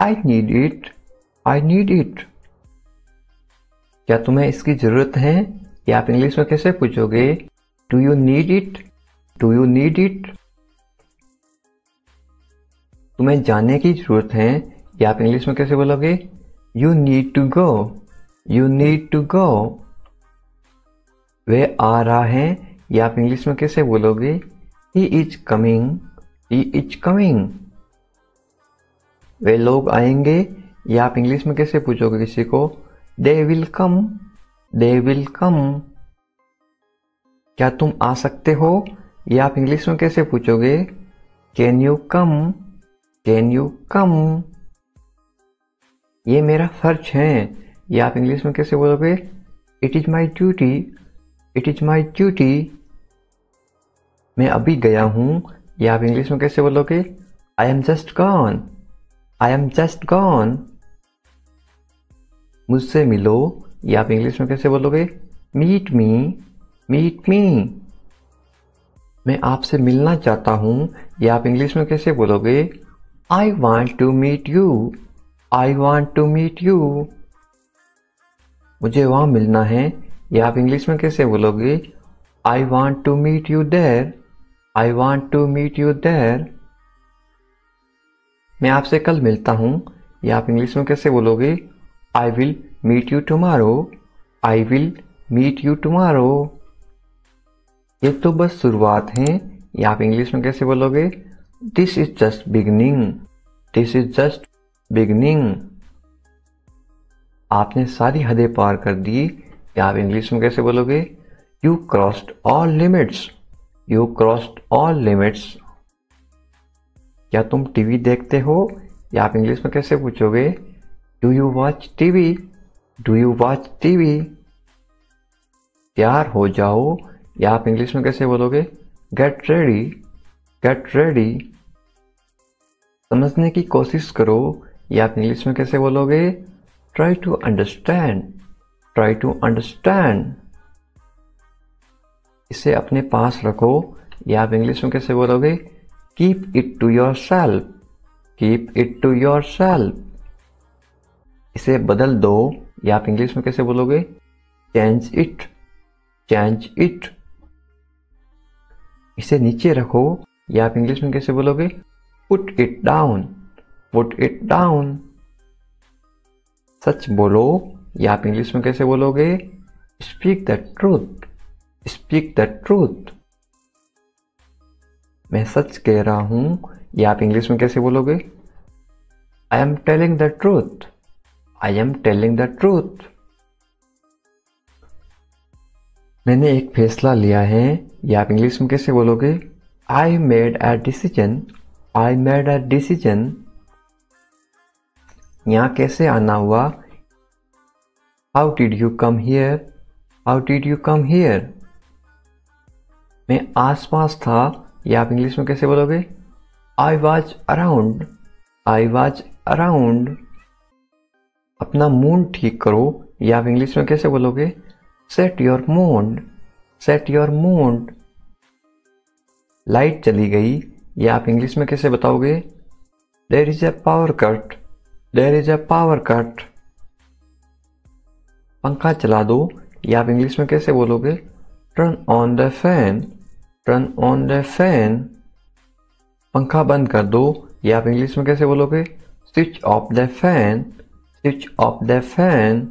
I need it, I need it. क्या तुम्हें इसकी जरूरत है, या आप इंग्लिश में कैसे पूछोगे? Do you need it, do you need it. तुम्हें जाने की जरूरत है, या आप इंग्लिश में कैसे बोलोगे? You need to go, you need to go. वह आ रहा है, या आप इंग्लिश में कैसे बोलोगे? He is coming, he is coming. वे लोग आएंगे, या आप इंग्लिश में कैसे पूछोगे किसी को? They will come, they will come. क्या तुम आ सकते हो, या आप इंग्लिश में कैसे पूछोगे? Can you come, can you कम। ये मेरा फर्ज है, या आप इंग्लिश में कैसे बोलोगे? It is my duty, it is my duty. मैं अभी गया हूं, या आप इंग्लिश में कैसे बोलोगे? I am just gone, I am just gone. मुझसे मिलो, या आप इंग्लिश में कैसे बोलोगे? Meet me, meet me. मैं आपसे मिलना चाहता हूं, या आप इंग्लिश में कैसे बोलोगे? I want to meet you, I want to meet you. मुझे वहाँ मिलना है, या आप इंग्लिश में कैसे बोलोगे? I want to meet you there. I want to meet you there. मैं आपसे कल मिलता हूँ, या आप इंग्लिश में कैसे बोलोगे? I will meet you tomorrow. I will meet you tomorrow. ये तो बस शुरुआत है, या आप इंग्लिश में कैसे बोलोगे? This is just beginning. This is just beginning. आपने सारी हदें पार कर दी, या आप इंग्लिश में कैसे बोलोगे? You crossed all limits. You crossed all limits. क्या तुम टीवी देखते हो, या आप इंग्लिश में कैसे पूछोगे? Do you watch TV? Do you watch TV? तैयार हो जाओ, या आप इंग्लिश में कैसे बोलोगे? Get ready. Get ready. समझने की कोशिश करो, या आप इंग्लिश में कैसे बोलोगे? Try to understand. Try to understand. इसे अपने पास रखो, या आप इंग्लिश में कैसे बोलोगे? Keep it to yourself. Keep it to yourself. इसे बदल दो, या आप इंग्लिश में कैसे बोलोगे? Change it. Change it. इसे नीचे रखो, या आप इंग्लिश में कैसे बोलोगे? Put it down. Put it down. सच बोलो, या आप इंग्लिश में कैसे बोलोगे? Speak the truth. Speak the truth. मैं सच कह रहा हूं, या आप इंग्लिश में कैसे बोलोगे? I am telling the truth. I am telling the truth. मैंने एक फैसला लिया है, या आप इंग्लिश में कैसे बोलोगे? I made a decision. I made a decision. यहाँ कैसे आना हुआ? How did you come here? How did you come here? मैं आसपास था, या आप इंग्लिश में कैसे बोलोगे? I was around. I was around. अपना मूड ठीक करो, या आप इंग्लिश में कैसे बोलोगे? Set your mood. Set your mood. Light चली गई, या आप इंग्लिश में कैसे बताओगे? There is a power cut. There is a power cut. पंखा चला दो, या आप इंग्लिश में कैसे बोलोगे? Turn on the fan. Turn on the fan. पंखा बंद कर दो, या आप इंग्लिश में कैसे बोलोगे? Switch off the fan. Switch off the fan.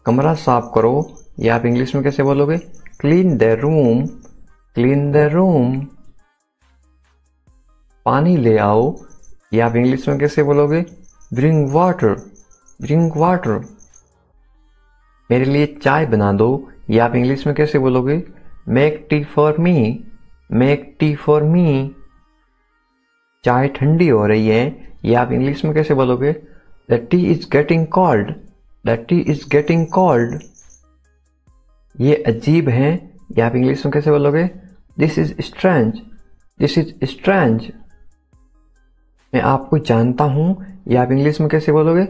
कमरा साफ करो, या आप इंग्लिश में कैसे बोलोगे? Clean the room. Clean the room. पानी ले आओ, या आप इंग्लिश में कैसे बोलोगे? Bring water. Bring water. मेरे लिए चाय बना दो, या आप इंग्लिश में कैसे बोलोगे? Make tea for me. Make tea for me. चाय ठंडी हो रही है, या आप इंग्लिश में कैसे बोलोगे? The tea is getting cold. The tea is getting cold. ये अजीब है, या आप इंग्लिश में कैसे बोलोगे? This is strange. This is strange. मैं आपको जानता हूं, या आप इंग्लिश में कैसे बोलोगे?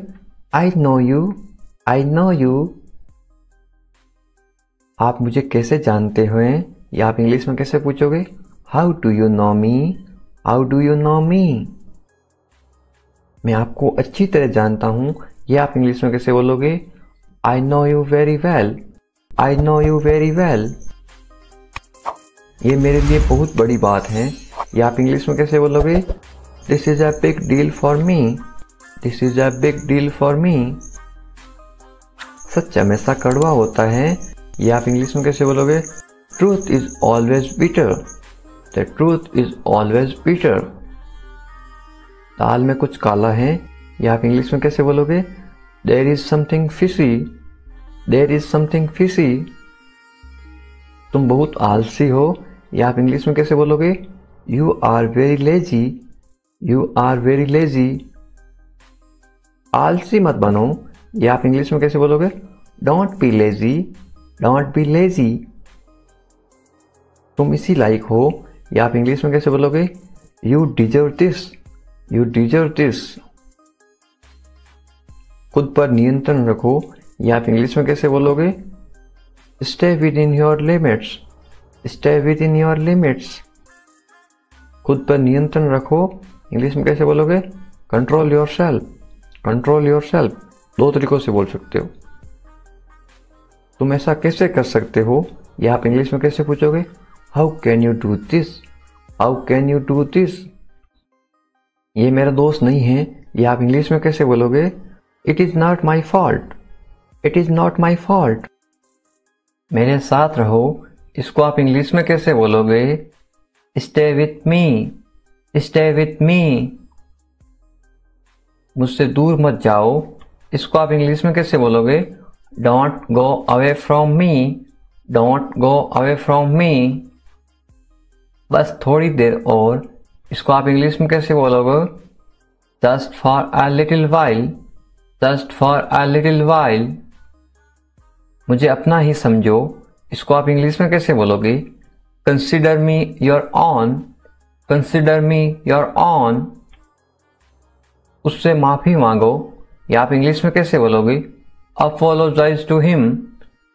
I know you. I know you. आप मुझे कैसे जानते हो, या आप इंग्लिश में कैसे पूछोगे? How do you know me? How do you know me? मैं आपको अच्छी तरह जानता हूं, या आप इंग्लिश में कैसे बोलोगे? I know you very well. I know you very well. ये मेरे लिए बहुत बड़ी बात है, या आप इंग्लिश में कैसे बोलोगे? This is a big deal for me. This is a big deal for me. सच हमेशा कड़वा होता है, या आप इंग्लिश में कैसे बोलोगे? Truth is always bitter. The truth is always bitter. दाल में कुछ काला है, या आप इंग्लिश में कैसे बोलोगे? There is something fishy. There is something fishy. तुम बहुत आलसी हो, या आप इंग्लिश में कैसे बोलोगे? You are very lazy. You are very lazy. आलसी मत बनो, या आप इंग्लिश में कैसे बोलोगे? Don't be lazy. Don't be lazy. तुम इसी लायक हो, या आप इंग्लिश में कैसे बोलोगे? You deserve this. You deserve this. खुद पर नियंत्रण रखो, या आप इंग्लिश में कैसे बोलोगे? Stay within your limits. Stay within your limits. खुद पर नियंत्रण रखो, इंग्लिश में कैसे बोलोगे? Control your self, control your self 2 तरीकों से बोल सकते हो। तुम ऐसा कैसे कर सकते हो, ये आप इंग्लिश में कैसे पूछोगे? How can you do this, how can you do this. ये मेरा दोस्त नहीं है, ये आप इंग्लिश में कैसे बोलोगे? It is not my fault, it is not my fault. मेरे साथ रहो, इसको आप इंग्लिश में कैसे बोलोगे? Stay with me, stay with me. मुझसे दूर मत जाओ, इसको आप इंग्लिश में कैसे बोलोगे? Don't go away from me, don't go away from me. बस थोड़ी देर और, इसको आप इंग्लिश में कैसे बोलोगे? Just for a little while, just for a little while. मुझे अपना ही समझो, इसको आप इंग्लिश में कैसे बोलोगे? Consider me your own, consider me your own. उससे माफी मांगो, या आप इंग्लिश में कैसे बोलोगे? Apologise to him,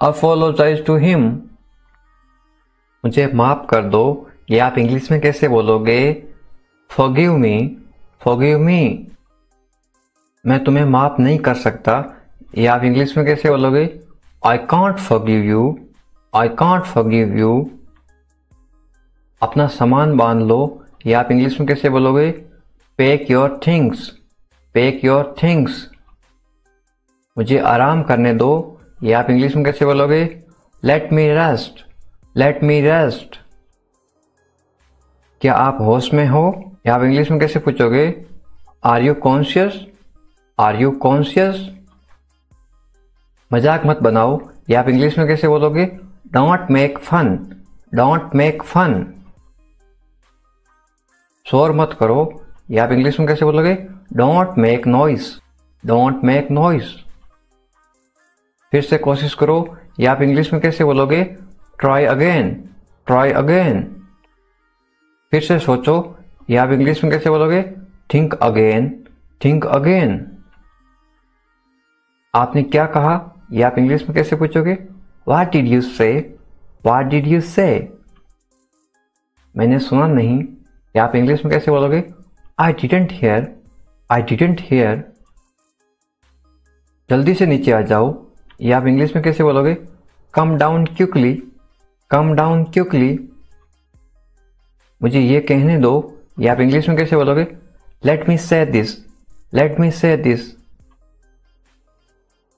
apologise to him. मुझे माफ कर दो, ये आप इंग्लिश में कैसे बोलोगे? Forgive me, forgive me. मैं तुम्हें माफ नहीं कर सकता, ये आप इंग्लिश में कैसे बोलोगे? I can't forgive you, I can't forgive you. अपना सामान बांध लो, ये आप इंग्लिश में कैसे बोलोगे? Pack your things, pack your things. मुझे आराम करने दो, ये आप इंग्लिश में कैसे बोलोगे? लेट मी रेस्ट, लेट मी रेस्ट। क्या आप होश में हो, या आप इंग्लिश में कैसे पूछोगे? Are you conscious, are you conscious. मजाक मत बनाओ, या आप इंग्लिश में कैसे बोलोगे? Don't make fun, don't make fun. शोर मत करो, या आप इंग्लिश में कैसे बोलोगे? Don't make noise, don't make noise. फिर से कोशिश करो, या आप इंग्लिश में कैसे बोलोगे? Try again, try again. फिर से सोचो, या आप इंग्लिश में कैसे बोलोगे? Think again, think again. आपने क्या कहा, या आप इंग्लिश में कैसे पूछोगे? व्हाट डिड यू से, व्हाट डिड यू से। मैंने सुना नहीं, या आप इंग्लिश में कैसे बोलोगे? I didn't here, I didn't here. जल्दी से नीचे आ जाओ, या आप इंग्लिश में कैसे बोलोगे? Come down quickly, come down quickly. मुझे ये कहने दो, या आप इंग्लिश में कैसे बोलोगे? लेट मी से दिस, लेट मी से दिस।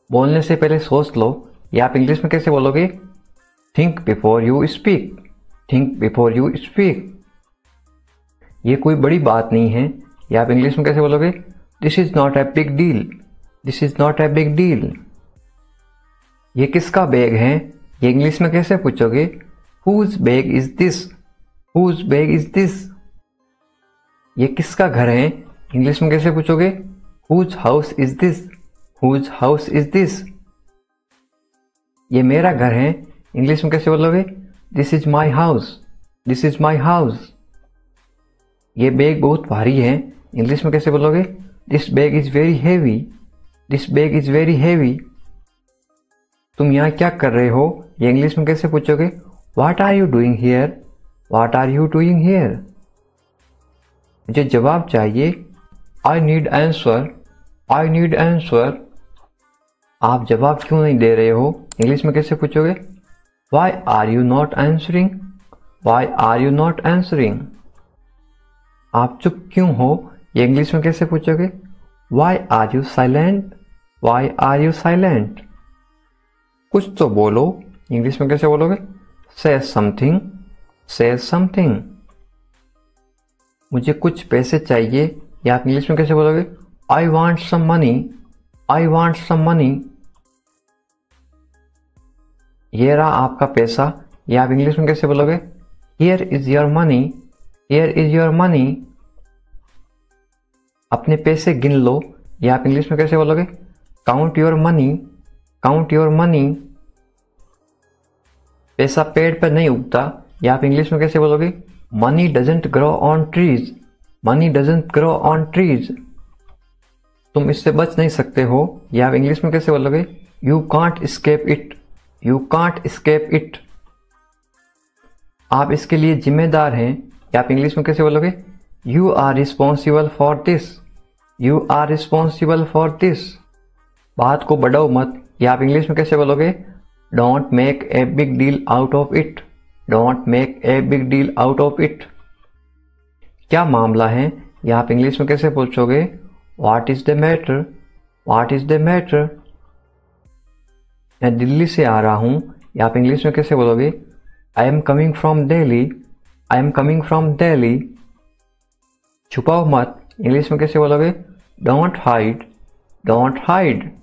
बोलने से पहले सोच लो, या आप इंग्लिश में कैसे बोलोगे? Think before you speak, think before you speak. ये कोई बड़ी बात नहीं है, या आप इंग्लिश में कैसे बोलोगे? This is not a big deal, this is not a big deal. ये किसका बैग है, ये इंग्लिश में कैसे पूछोगे? Whose bag is this, whose bag is this. ये किसका घर है, इंग्लिश में कैसे पूछोगे? Whose house is this, whose house is this. ये मेरा घर है, इंग्लिश में कैसे बोलोगे? This is my house, this is my house. ये बैग बहुत भारी है, इंग्लिश में कैसे बोलोगे? This bag is very heavy, this bag is very heavy. तुम यहाँ क्या कर रहे हो, ये इंग्लिश में कैसे पूछोगे? What are you doing here, what are you doing here. मुझे जवाब चाहिए, I need answer, I need answer. आप जवाब क्यों नहीं दे रहे हो, इंग्लिश में कैसे पूछोगे? Why are you not answering, why are you not answering. आप चुप क्यों हो, ये इंग्लिश में कैसे पूछोगे? Why are you silent, why are you silent. कुछ तो बोलो, इंग्लिश में कैसे बोलोगे? से समथिंग, से समथिंग। मुझे कुछ पैसे चाहिए, या आप इंग्लिश में कैसे बोलोगे? I want some money, I want some money. ये रहा आपका पैसा, या आप इंग्लिश में कैसे बोलोगे? Here is your money, here is your money. अपने पैसे गिन लो, या आप इंग्लिश में कैसे बोलोगे? Count your money, count your money. पैसा पेड़ पर नहीं उगता, या आप इंग्लिश में कैसे बोलोगे? Money doesn't grow on trees, money doesn't grow on trees. तुम इससे बच नहीं सकते हो, या आप इंग्लिश में कैसे बोलोगे? You can't escape it, you can't escape it. आप इसके लिए जिम्मेदार हैं, या आप इंग्लिश में कैसे बोलोगे? You are responsible for this, you are responsible for this. बात को बढ़ाओ मत, ये आप इंग्लिश में कैसे बोलोगे? Don't make a big deal out of it. Don't make a big deal out of it. क्या मामला है, ये आप इंग्लिश में कैसे पूछोगे? What is the matter? What is the matter? मैं दिल्ली से आ रहा हूं, ये आप इंग्लिश में कैसे बोलोगे? I am coming from Delhi. I am coming from Delhi. छुपाओ मत, इंग्लिश में कैसे बोलोगे? Don't hide. Don't hide.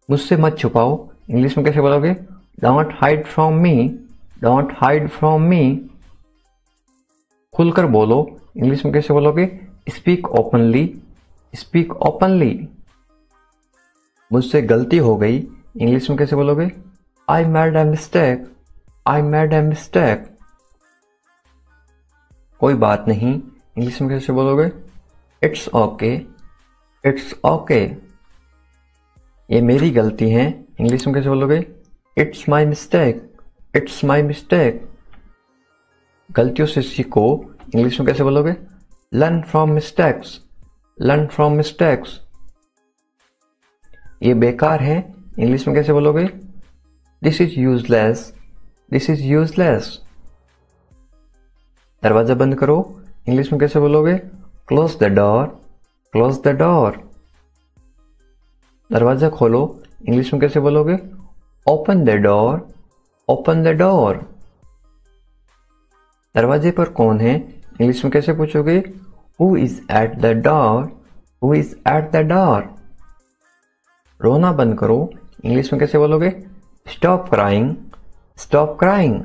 मुझसे मत छुपाओ, इंग्लिश में कैसे बोलोगे? Don't hide from me. Don't hide from me. खुलकर बोलो, इंग्लिश में कैसे बोलोगे? Speak openly. Speak openly. मुझसे गलती हो गई, इंग्लिश में कैसे बोलोगे? I made a mistake. I made a mistake. कोई बात नहीं, इंग्लिश में कैसे बोलोगे? It's okay. It's okay. ये मेरी गलती है, इंग्लिश में कैसे बोलोगे? It's my mistake. It's my mistake. गलतियों से सीखो, इंग्लिश में कैसे बोलोगे? Learn from mistakes. Learn from mistakes. ये बेकार है, इंग्लिश में कैसे बोलोगे? This is useless. This is useless. दरवाजा बंद करो, इंग्लिश में कैसे बोलोगे? Close the door. Close the door. दरवाजा खोलो, इंग्लिश में कैसे बोलोगे? Open the door. Open the door. दरवाजे पर कौन है, इंग्लिश में कैसे पूछोगे? Who is at the door. Who is at the door. रोना बंद करो, इंग्लिश में कैसे बोलोगे? Stop crying. Stop crying.